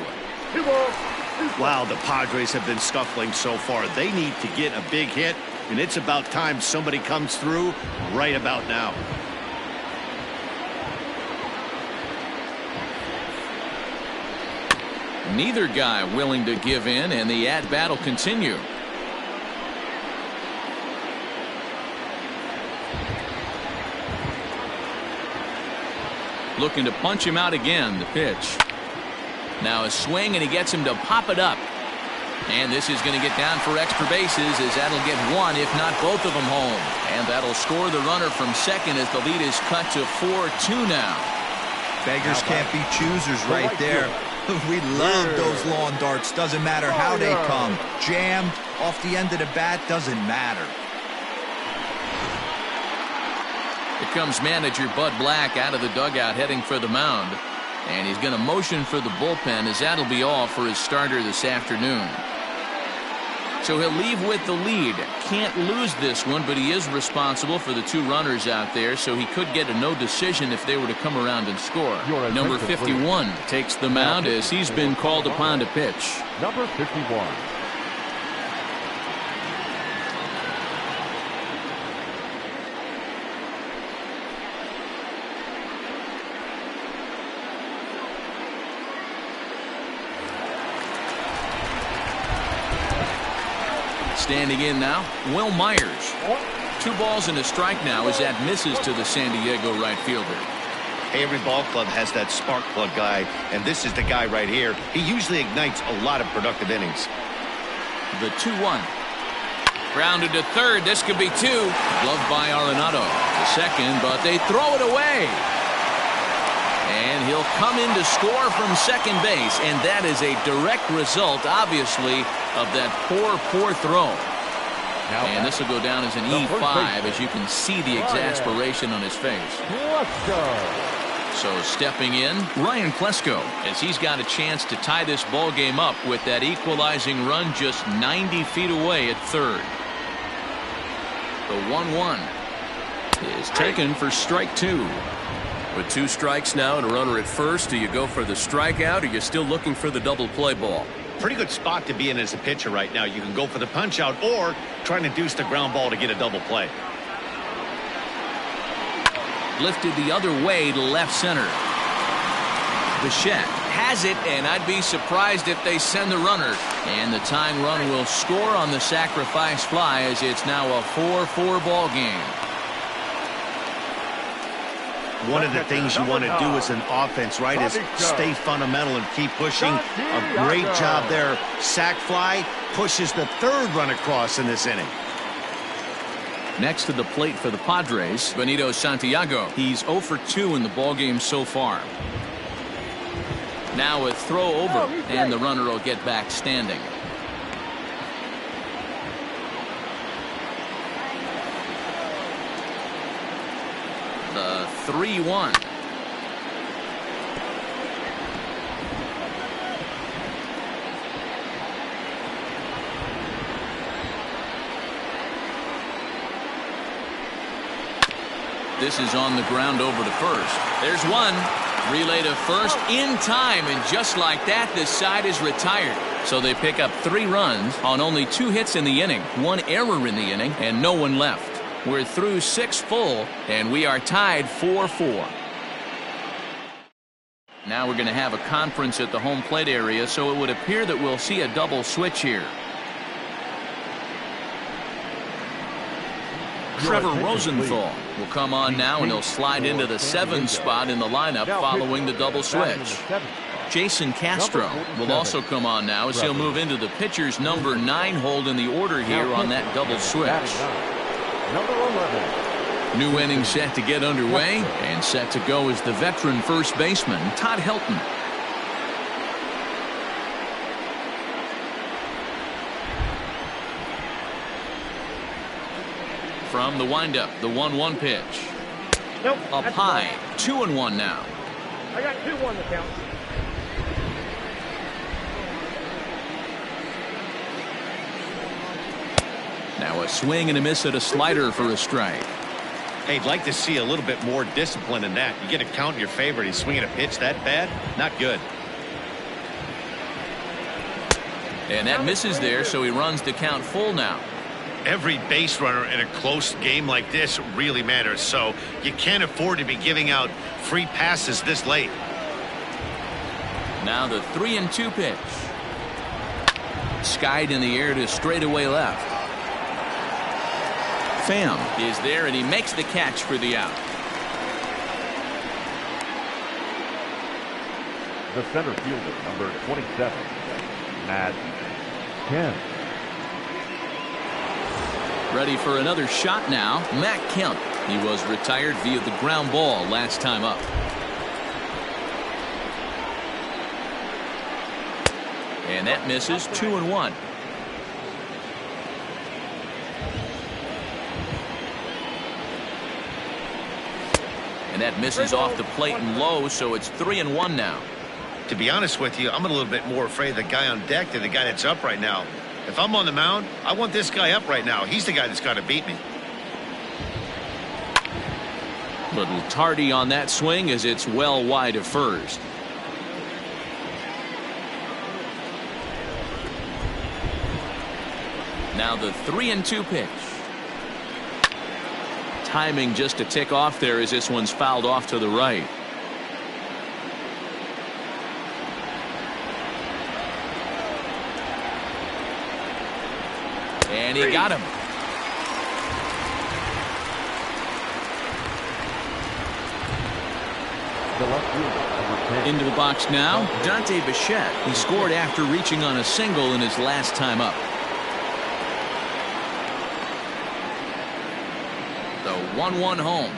Wow, the Padres have been scuffling so far. They need to get a big hit, and it's about time somebody comes through right about now. Neither guy willing to give in, and the at-bat will continue. Looking to punch him out again. The pitch. Now a swing, and he gets him to pop it up. And this is going to get down for extra bases, as that'll get one, if not both of them, home. And that'll score the runner from second as the lead is cut to 4-2 now. Beggars can't be choosers right there. We love those lawn darts. Doesn't matter how they come. Jammed off the end of the bat, doesn't matter. Here comes manager Bud Black out of the dugout heading for the mound. And he's going to motion for the bullpen, as that'll be all for his starter this afternoon. So he'll leave with the lead. Can't lose this one, but he is responsible for the 2 runners out there, so he could get a no decision if they were to come around and score. Number 51 takes the mound as he's been called upon to pitch. Number 51. Standing in now, Will Myers. 2 balls and a strike now as that misses to the San Diego right fielder. Every ball club has that spark plug guy, and this is the guy right here. He usually ignites a lot of productive innings. The 2-1. Grounded to third. This could be 2. Gloved by Arenado. The second, but they throw it away. And he'll come in to score from second base, and that is a direct result, obviously, of that poor throw. And this will go down as an E5, as you can see the exasperation on his face. So stepping in, Ryan Klesko, as he's got a chance to tie this ball game up with that equalizing run just 90 feet away at third. The 1-1 is taken for strike 2. With 2 strikes now and a runner at first, do you go for the strikeout, or you're still looking for the double play ball? Pretty good spot to be in as a pitcher right now. You can go for the punch out or trying to deuce the ground ball to get a double play. Lifted the other way to left center. Bichette has it, and I'd be surprised if they send the runner. And the tying run will score on the sacrifice fly, as it's now a 4-4 ball game. One of the things you want to do as an offense, right, is stay fundamental and keep pushing. A great job there. Sac fly pushes the 3rd run across in this inning. Next to the plate for the Padres, Benito Santiago. He's 0 for 2 in the ballgame so far. Now a throw over, and the runner will get back standing. The 3-1. This is on the ground over to first. There's one. Relay to first in time, and just like that, this side is retired. So they pick up 3 runs on only 2 hits in the inning, 1 error in the inning, and no one left. We're through 6 full, and we are tied 4-4. Now we're going to have a conference at the home plate area, so it would appear that we'll see a double switch here. Trevor Rosenthal will come on now, and he'll slide into the 7 spot in the lineup following the double switch. Jason Castro will also come on now as he'll move into the pitcher's number 9 hold in the order here on that double switch. Number 11. New inning set to get underway, and set to go is the veteran first baseman, Todd Helton. From the windup, the 1-1 pitch. Nope. Up high, 2-1 now. I got 2-1 to count. Now a swing and a miss at a slider for a strike. Hey, I'd like to see a little bit more discipline in that. You get a count in your favor. He's swinging a pitch that bad? Not good. And that misses there, so he runs the count full now. Every base runner in a close game like this really matters, so you can't afford to be giving out free passes this late. Now the 3-2 pitch. Skied in the air to straightaway left. Pham is there, and he makes the catch for the out. The center fielder, number 27, Matt Kemp. Ready for another shot now, Matt Kemp. He was retired via the ground ball last time up. And that misses, 2-1. And that misses off the plate and low, so it's 3-1 now. To be honest with you, I'm a little bit more afraid of the guy on deck than the guy that's up right now. If I'm on the mound, I want this guy up right now. He's the guy that's got to beat me. Little tardy on that swing as it's well wide of first. Now the 3-2 pitch. Timing just to tick off there as this one's fouled off to the right. And he got him. The left fielder, number 10. Into the box now, Dante Bichette. He scored after reaching on a single in his last time up. The 1-1 home.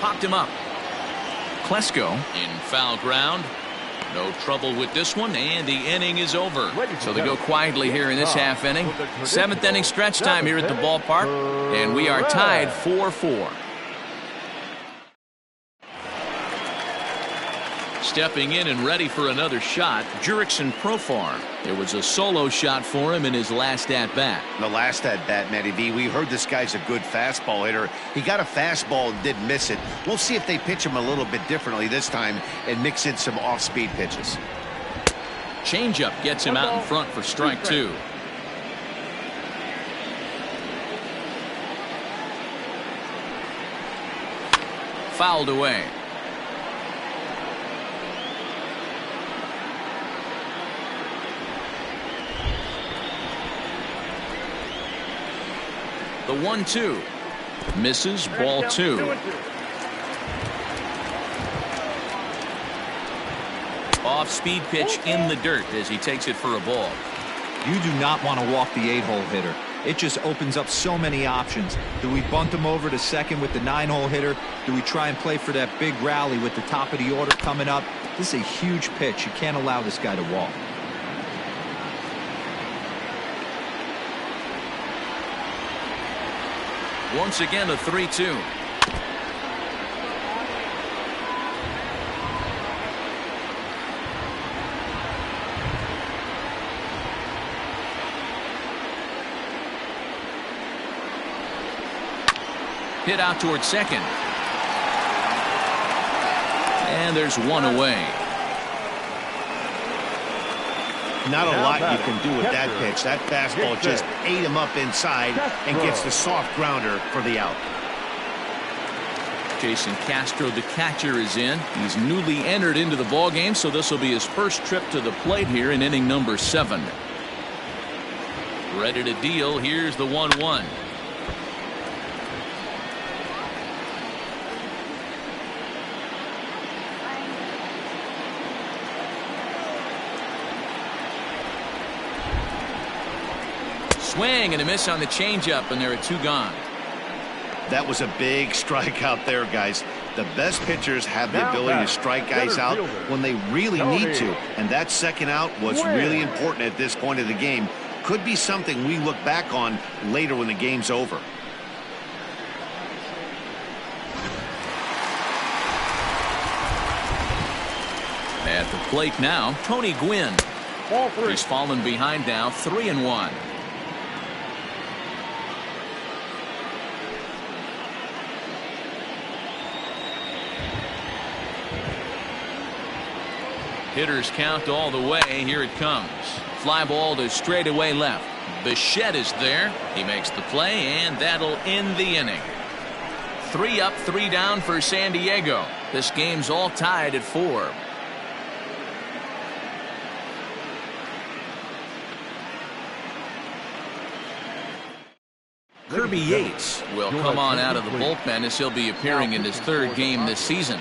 Popped him up. Klesko in foul ground. No trouble with this one, and the inning is over. So they go quietly here in this half inning. 7th inning stretch time here at the ballpark, and we are tied 4-4. Stepping in and ready for another shot, Jurickson Profar. It was a solo shot for him in his last at-bat. The last at-bat, Matty V, we heard this guy's a good fastball hitter. He got a fastball and didn't miss it. We'll see if they pitch him a little bit differently this time and mix in some off-speed pitches. Changeup gets him out in front for strike 2. Fouled away. The 1-2 misses, ball 2. Off-speed pitch in the dirt as he takes it for a ball. You do not want to walk the 8-hole hitter. It just opens up so many options. Do we bunt him over to second with the 9-hole hitter? Do we try and play for that big rally with the top of the order coming up? This is a huge pitch. You can't allow this guy to walk. Once again, a 3-2. Hit out towards second. And there's one away. Not a lot you can do with that pitch. That fastball just ate him up inside and gets the soft grounder for the out. Jason Castro, the catcher, is in. He's newly entered into the ballgame, so this will be his first trip to the plate here in inning number 7. Ready to deal. Here's the 1-1. Swing and a miss on the changeup, and there are 2 gone. That was a big strikeout there, guys. The best pitchers have the ability to strike guys out when they really need to, and that second out was really important at this point of the game. Could be something we look back on later when the game's over. At the plate now, Tony Gwynn. He's fallen behind now, 3-1. Hitters count all the way. Here it comes. Fly ball to straightaway left. Bichette is there. He makes the play, and that'll end the inning. 3 up, 3 down for San Diego. This game's all tied at 4. Kirby Yates will come on out of the bullpen as he'll be appearing in his 3rd game this season.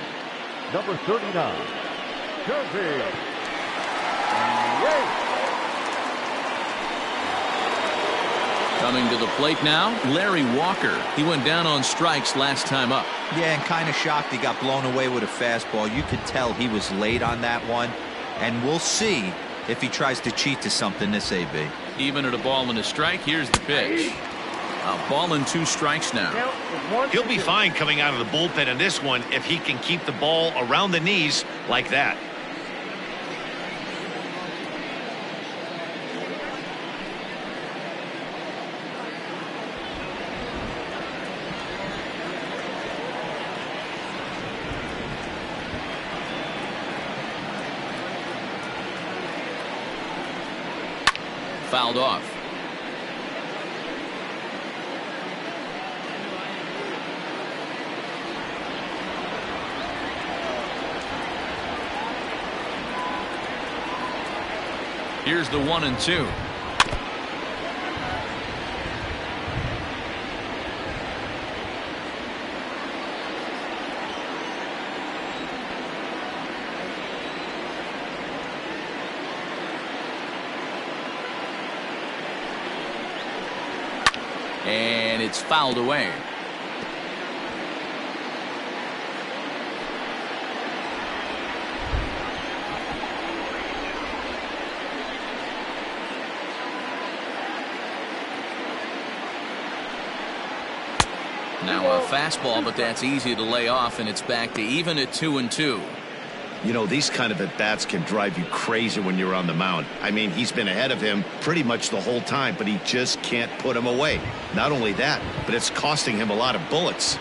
Number 39, Kirby Yates. Coming to the plate now, Larry Walker. He went down on strikes last time up. Yeah, and kind of shocked he got blown away with a fastball. You could tell he was late on that one, and we'll see if he tries to cheat to something this AB. Even at a ball and a strike, here's the pitch. A ball and 2 strikes now. He'll be fine coming out of the bullpen in this one if he can keep the ball around the knees like that. Fouled off. Here's the 1-2. And it's fouled away. Now a fastball, but that's easy to lay off, and it's back to even at 2-2. You know, these kind of at-bats can drive you crazy when you're on the mound. I mean, he's been ahead of him pretty much the whole time, but he just can't put him away. Not only that, but it's costing him a lot of bullets.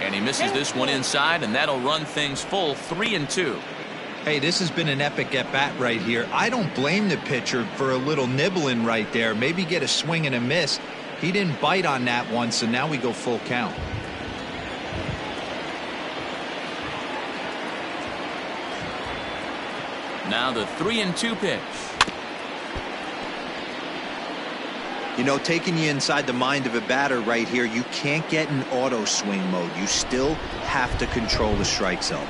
And he misses this one inside, and that'll run things full 3-2. Hey, this has been an epic at-bat right here. I don't blame the pitcher for a little nibbling right there. Maybe get a swing and a miss. He didn't bite on that one, so now we go full count. Now the 3-2 pitch. You know, taking you inside the mind of a batter right here, you can't get in auto swing mode. You still have to control the strike zone.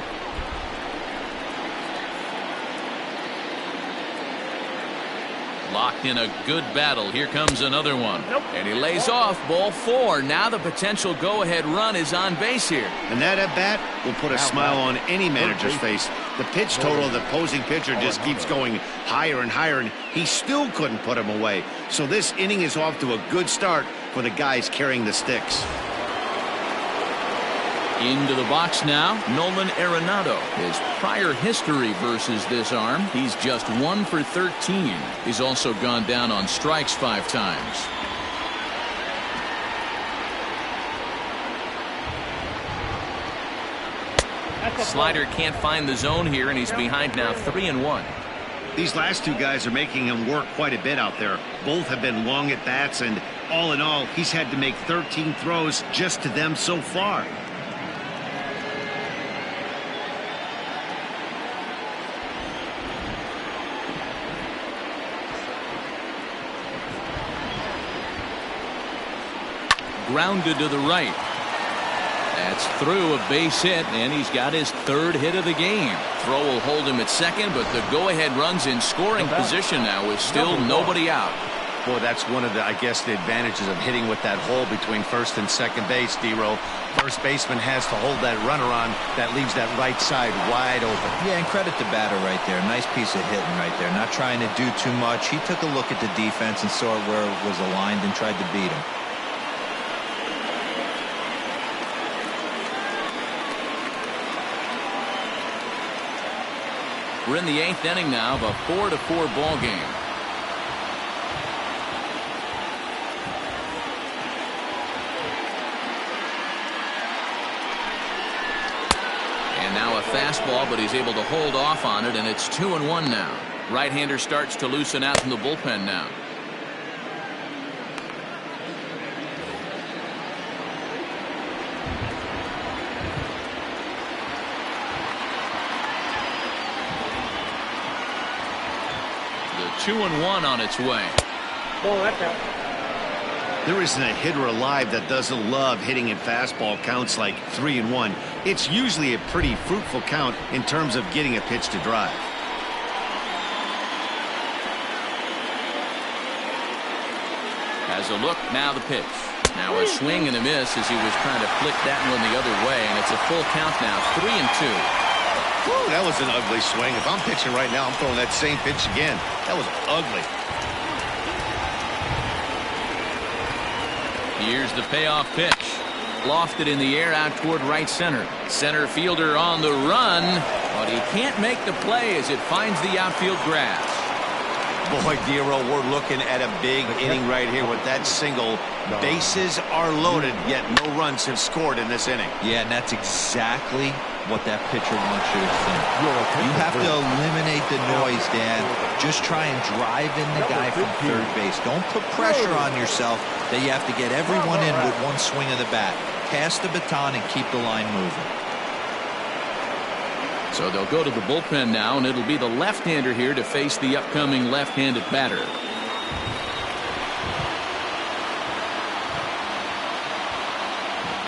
Locked in a good battle. Here comes another one. And he lays off. Ball 4. Now the potential go-ahead run is on base here. And that at-bat will put a smile on any manager's face. The pitch total of the opposing pitcher just keeps going higher and higher, and he still couldn't put him away. So this inning is off to a good start for the guys carrying the sticks. Into the box now, Nolan Arenado. His prior history versus this arm, he's just 1 for 13. He's also gone down on strikes 5 times. Slider can't find the zone here, and he's behind now 3-1. These last 2 guys are making him work quite a bit out there. Both have been long at bats, and all in all, he's had to make 13 throws just to them so far. Grounded to the right. That's through a base hit, and he's got his third hit of the game. Throw will hold him at second, but the go-ahead run's in scoring position now with still nobody out. Boy, that's one of the, I guess, the advantages of hitting with that hole between first and second base, D-Row. First baseman has to hold that runner on. That leaves that right side wide open. Yeah, and credit the batter right there. Nice piece of hitting right there. Not trying to do too much. He took a look at the defense and saw where it was aligned and tried to beat him. We're in the 8th inning now of a 4-4 ball game. And now a fastball, but he's able to hold off on it, and it's 2-1 now. Right-hander starts to loosen out from the bullpen now. The 2-1 on its way. Ball, that's out. There isn't a hitter alive that doesn't love hitting at fastball counts like 3-1. It's usually a pretty fruitful count in terms of getting a pitch to drive. Has a look, now the pitch. Now a swing and a miss as he was trying to flick that one the other way, and it's a full count now, 3-2. Woo, that was an ugly swing. If I'm pitching right now, I'm throwing that same pitch again. That was ugly. Here's the payoff pitch. Lofted in the air out toward right center. Center fielder on the run, but he can't make the play as it finds the outfield grass. Boy, D-Row, we're looking at a big inning right here with that single. Bases are loaded, yet no runs have scored in this inning. Yeah, and that's exactly what that pitcher wants you to think. You have to eliminate the noise, Dan. Just try and drive in the guy from third base. Don't put pressure on yourself that you have to get everyone in with one swing of the bat. Pass the baton and keep the line moving. So they'll go to the bullpen now, and it'll be the left-hander here to face the upcoming left-handed batter.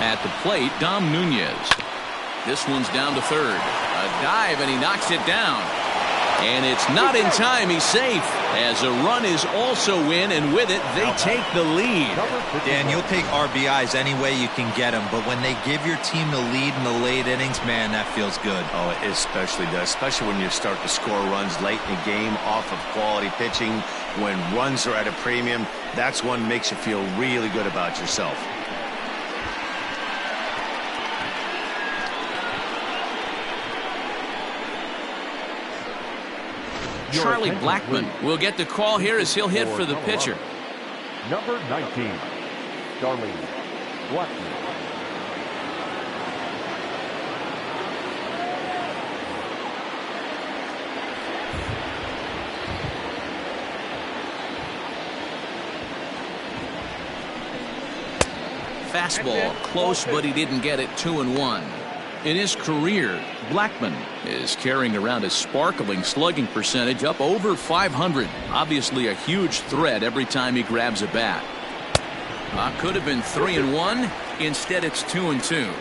At the plate, Dom Nunez. This one's down to third. A dive, and he knocks it down. And it's not in time. He's safe as a run is also in, and with it, they take the lead. Dan, you'll take RBIs any way you can get them, but when they give your team the lead in the late innings, man, that feels good. Oh, it especially does, especially when you start to score runs late in the game off of quality pitching. When runs are at a premium, that's one makes you feel really good about yourself. Charlie Blackmon will get the call here as he'll hit for the pitcher. Number 19, Charlie Blackmon. Fastball close, but he didn't get it. 2-1. In his career, Blackmon is carrying around a sparkling slugging percentage up over 500. Obviously a huge threat every time he grabs a bat. Could have been 3-1. Instead, it's 2-2.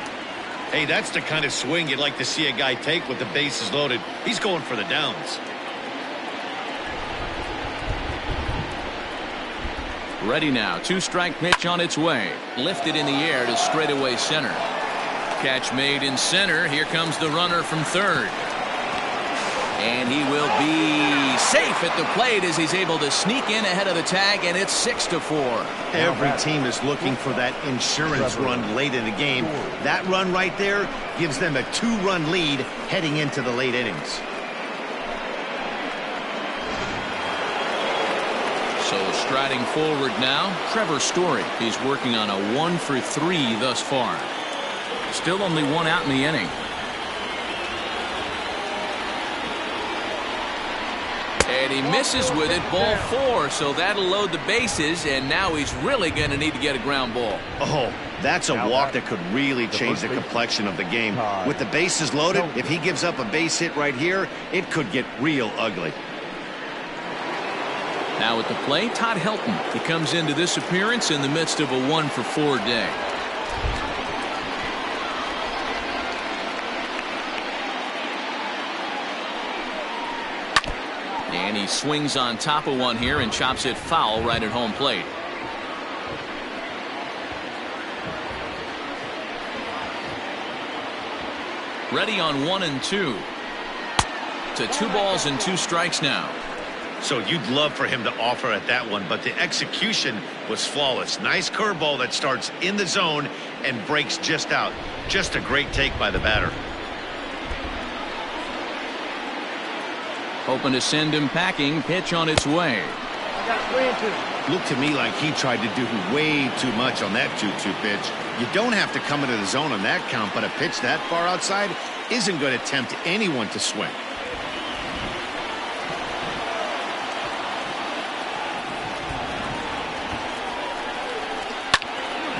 Hey, that's the kind of swing you'd like to see a guy take with the bases loaded. He's going for the downs. Ready now. 2-strike pitch on its way. Lifted in the air to straightaway center. Catch made in center. Here comes the runner from third. And he will be safe at the plate as he's able to sneak in ahead of the tag, and it's 6-4. Every team is looking for that insurance run late in the game. That run right there gives them a 2-run lead heading into the late innings. So striding forward now, Trevor Story. He's working on a 1-for-3 thus far. Still only one out in the inning. And he misses with it, ball 4, so that'll load the bases, and now he's really going to need to get a ground ball. Oh, that's a walk that could really change the complexion of the game. With the bases loaded, if he gives up a base hit right here, it could get real ugly. Now at the plate, Todd Helton. He comes into this appearance in the midst of a 1-for-4 day. And he swings on top of one here and chops it foul right at home plate. Ready on 1-2. To 2 balls and 2 strikes now. So you'd love for him to offer at that one, but the execution was flawless. Nice curveball that starts in the zone and breaks just out. Just a great take by the batter. Hoping to send him packing. Pitch on its way. I got 3-2. Looked to me like he tried to do way too much on that 2-2 pitch. You don't have to come into the zone on that count, but a pitch that far outside isn't going to tempt anyone to swing.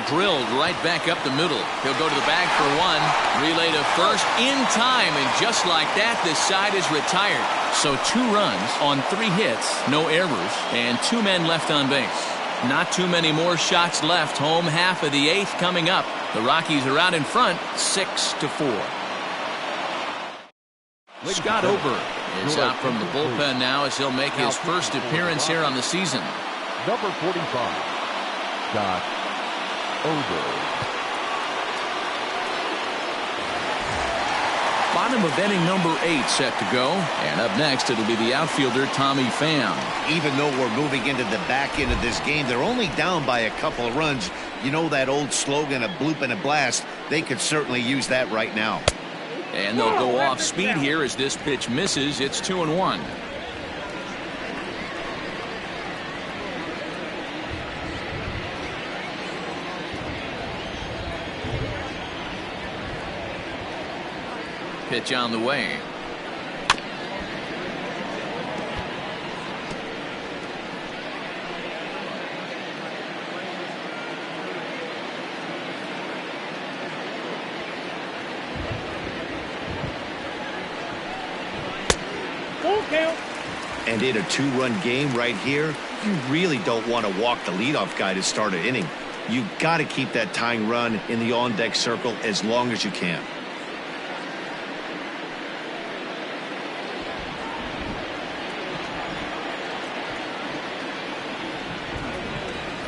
Drilled right back up the middle. He'll go to the bag for one. Relay to first in time, and just like that, this side is retired. So 2 runs on 3 hits, no errors, and 2 men left on base. Not too many more shots left. Home half of the 8th coming up. The Rockies are out in front, 6-4. Scott Ober is out from the bullpen now as he'll make his first appearance here on the season. Number 45, Scott Ober. Bottom of inning number 8 set to go. And up next, it'll be the outfielder, Tommy Pham. Even though we're moving into the back end of this game, they're only down by a couple of runs. You know that old slogan, a bloop and a blast? They could certainly use that right now. And they'll go off speed here as this pitch misses. It's 2-1. Pitch on the way. Full count. And in a 2-run game right here, you really don't want to walk the leadoff guy to start an inning. You've got to keep that tying run in the on-deck circle as long as you can.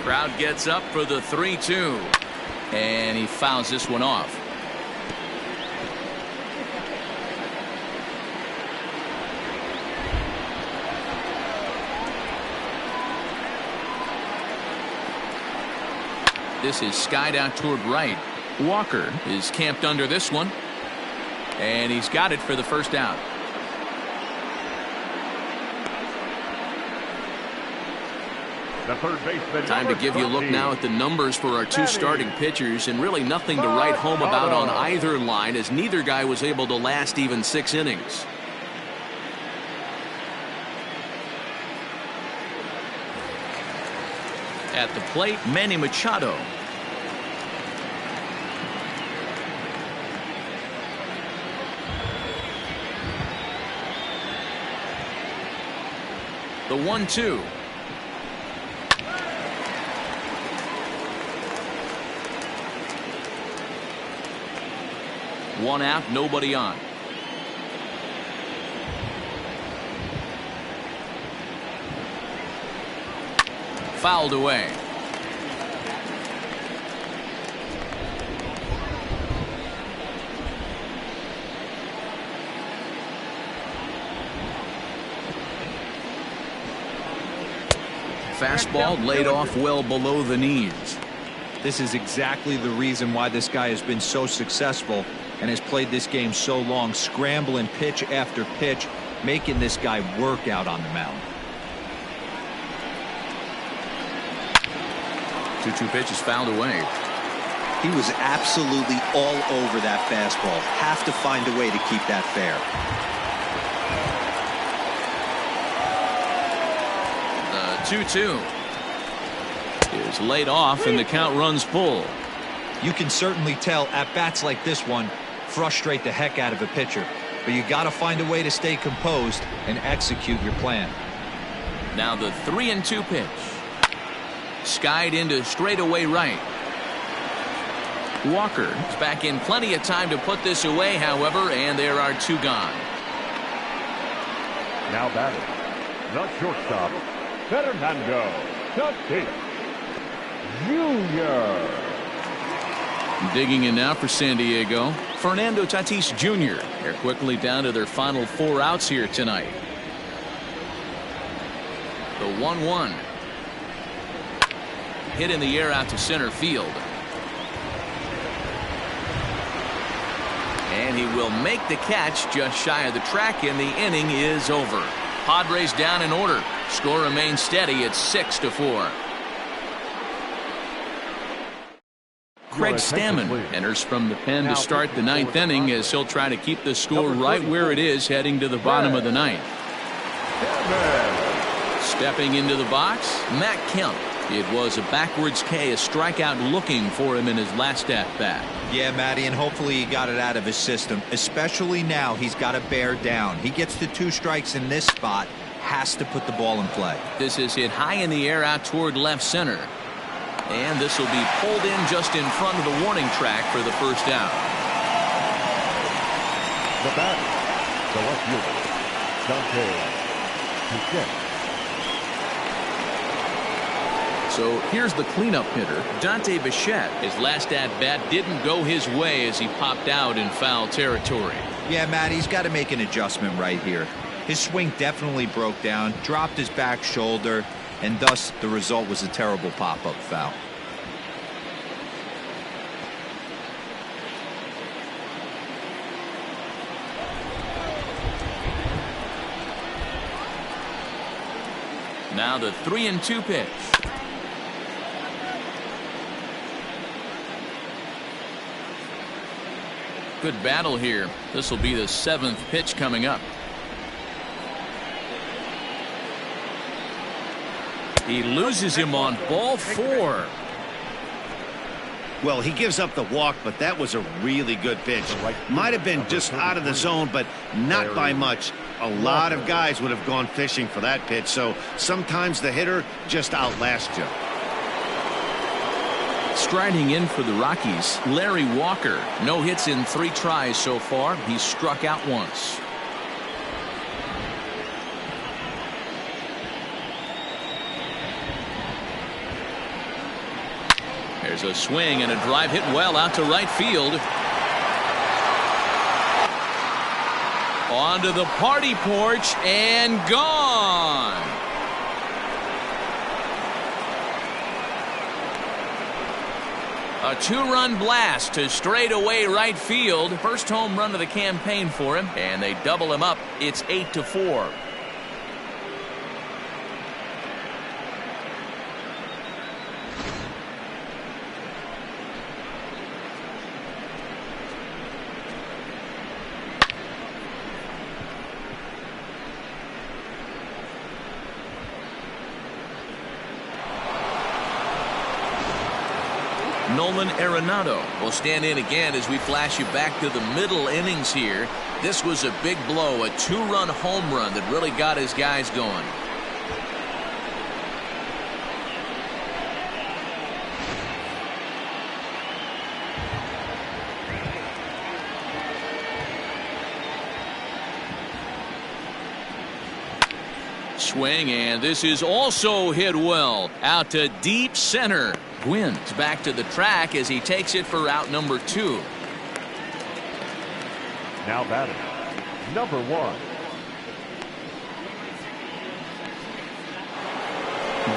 Crowd gets up for the 3-2. And he fouls this one off. This is skied out toward right. Walker is camped under this one. And he's got it for the first out. The third baseman, Time to give you a look now at the numbers for our 2 starting pitchers, and really nothing to write home about on either line, as neither guy was able to last even 6 innings. At the plate, Manny Machado. The 1-2. One out, nobody on. Fouled away. Fastball laid off well below the knees. This is exactly the reason why this guy has been so successful and has played this game so long, scrambling pitch after pitch, making this guy work out on the mound. 2-2 pitch is fouled away. He was absolutely all over that fastball. Have to find a way to keep that fair. The 2-2 is laid off and the count runs full. You can certainly tell at bats like this one frustrate the heck out of a pitcher, but you got to find a way to stay composed and execute your plan. Now the 3-2 pitch. Skied into straightaway right. Walker is back in plenty of time to put this away, however, and there are 2 gone. Now batting, The shortstop, Fernando Tatis Jr. Digging in now for San Diego, Fernando Tatis Jr. They're quickly down to their final 4 outs here tonight. The 1-1. Hit in the air out to center field. And he will make the catch just shy of the track, and the inning is over. Padres down in order. Score remains steady at 6-4. Craig Stammen enters from the pen to start the 9th inning as he'll try to keep the score right where it is heading to the bottom of the 9th. Stepping into the box, Matt Kemp. It was a backwards K, a strikeout looking for him in his last at-bat. Yeah, Matty, and hopefully he got it out of his system, especially now he's got to bear down. He gets the 2 strikes in this spot, has to put the ball in play. This is hit high in the air out toward left center. And this will be pulled in just in front of the warning track for the first out. The batter, the left fielder, Dante Bichette. So here's the cleanup hitter, Dante Bichette. His last at-bat didn't go his way as he popped out in foul territory. Yeah, Matt, he's got to make an adjustment right here. His swing definitely broke down, dropped his back shoulder, and thus the result was a terrible pop-up foul. Now the 3-2 pitch. Good battle here. This will be the 7th pitch coming up. He loses him on ball 4. Well, he gives up the walk, but that was a really good pitch. Might have been just out of the zone, but not by much. A lot of guys would have gone fishing for that pitch, so sometimes the hitter just outlasts you. Striding in for the Rockies, Larry Walker. No hits in 3 tries so far. He's struck out once. There's a swing and a drive hit well out to right field. Onto the party porch and gone. A 2-run blast to straightaway right field. First home run of the campaign for him, and they double him up. It's 8-4. Nolan Arenado will stand in again as we flash you back to the middle innings here. This was a big blow, a 2-run home run that really got his guys going. Swing, and this is also hit well out to deep center. Gwyn's back to the track as he takes it for out number 2. Now batting, number 1.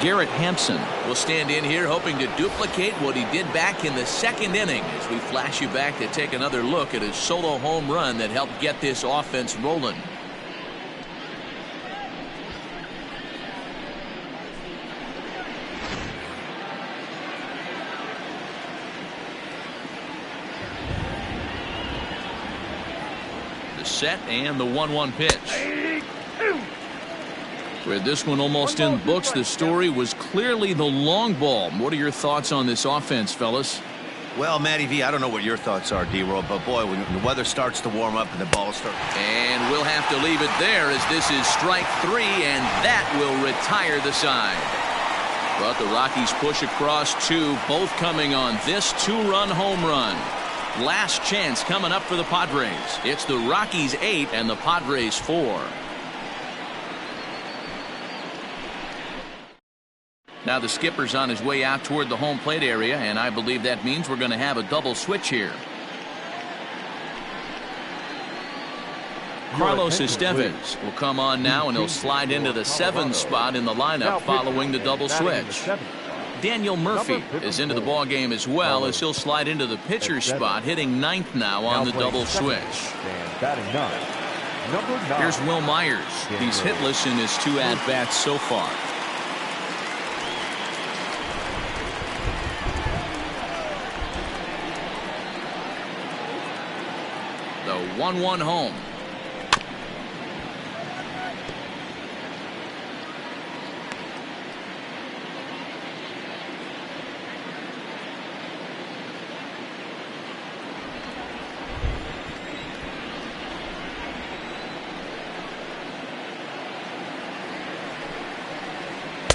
Garrett Hampson will stand in here hoping to duplicate what he did back in the 2nd inning as we flash you back to take another look at his solo home run that helped get this offense rolling. Set and the 1-1 pitch. With this one almost in the books, the story was clearly the long ball. What are your thoughts on this offense, fellas? Well, Matty V, I don't know what your thoughts are, D-Roll, but boy, when the weather starts to warm up and the ball starts. And we'll have to leave it there as this is strike 3, and that will retire the side. But the Rockies push across 2, both coming on this 2-run home run. Last chance coming up for the Padres. It's the Rockies 8 and the Padres 4. Now the skipper's on his way out toward the home plate area, and I believe that means we're going to have a double switch here. Carlos Estevez will come on now, and he'll slide into the 7th spot in the lineup following the double switch. Daniel Murphy is into the ball game as well, as he'll slide into the pitcher's spot, hitting 9th now on the double switch. Here's Will Myers. He's hitless in his 2 at-bats so far. The 1-1 home.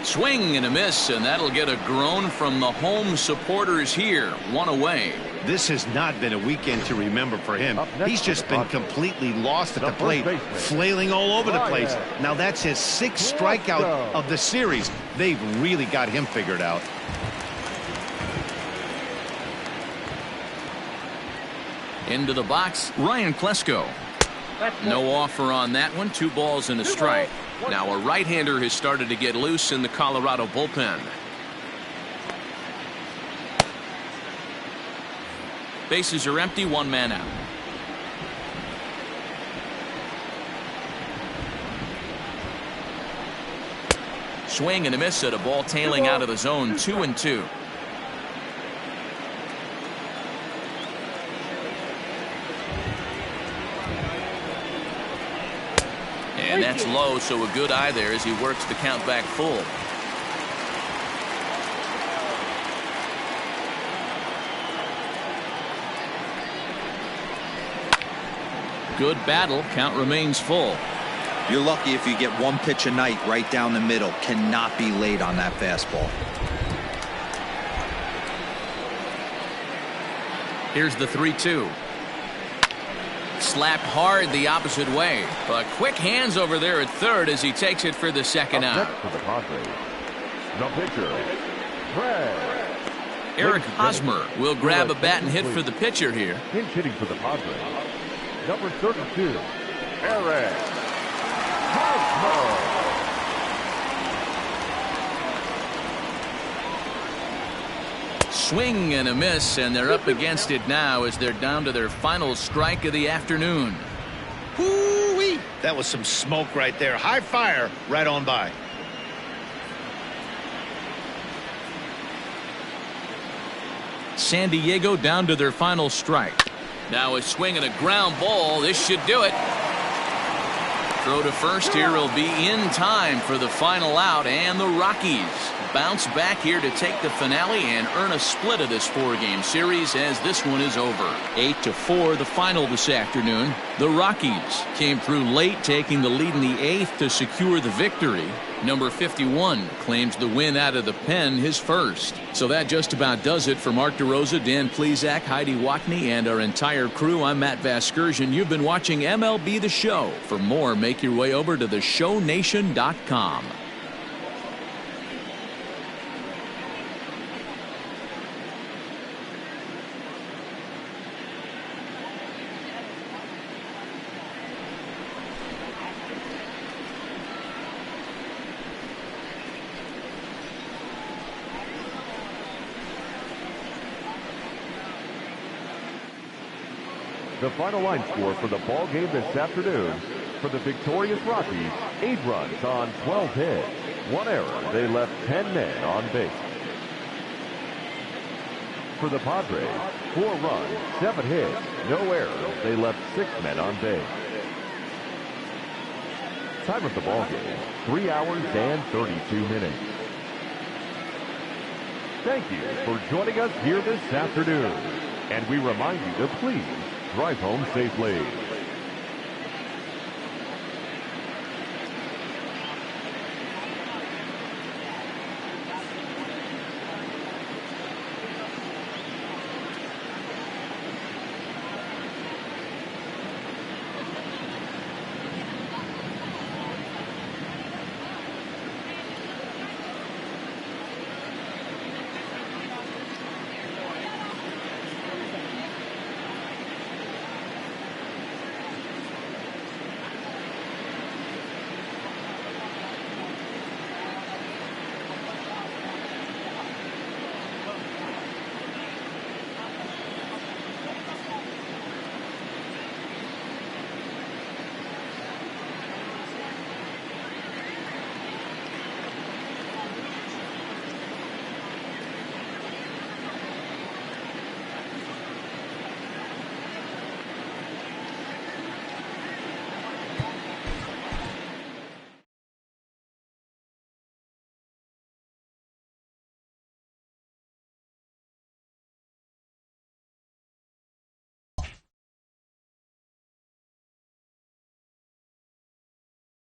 Swing and a miss, and that'll get a groan from the home supporters here. 1 away. This has not been a weekend to remember for him. He's just been completely lost at the plate, flailing all over the place. Now that's his 6th strikeout of the series. They've really got him figured out. Into the box, Ryan Klesko. No offer on that one. 2 balls and a strike. Now a right-hander has started to get loose in the Colorado bullpen. Bases are empty, 1 man out. Swing and a miss at a ball tailing out of the zone. 2-2. And that's low, so a good eye there as he works the count back full. Good battle. Count remains full. You're lucky if you get 1 pitch a night right down the middle. Cannot be late on that fastball. Here's the 3-2. Slapped hard the opposite way, but quick hands over there at third as he takes it for the 2nd out. For the Padres, the pitcher, Eric Hosmer will grab a bat and hit for the pitcher here. Pinch hitting for the Padres, number 32, Eric Hosmer. Swing and a miss, and they're up against it now as they're down to their final strike of the afternoon. Whoo-wee! That was some smoke right there. High fire right on by. San Diego down to their final strike. Now a swing and a ground ball. This should do it. Throw to first here will be in time for the final out, and the Rockies bounce back here to take the finale and earn a split of this 4-game series as this one is over. 8-4 the final this afternoon. The Rockies came through late, taking the lead in the 8th to secure the victory. Number 51 claims the win out of the pen, his first. So that just about does it. For Mark DeRosa, Dan Plesac, Heidi Watney, and our entire crew, I'm Matt Vasgersian. You've been watching MLB The Show. For more, make your way over to theshownation.com. The final line score for the ball game this afternoon: for the victorious Rockies, 8 runs on 12 hits, 1 error. They left 10 men on base. For the Padres, 4 runs, 7 hits, no errors. They left 6 men on base. Time of the ball game: 3 hours and 32 minutes. Thank you for joining us here this afternoon, and we remind you to please drive home safely.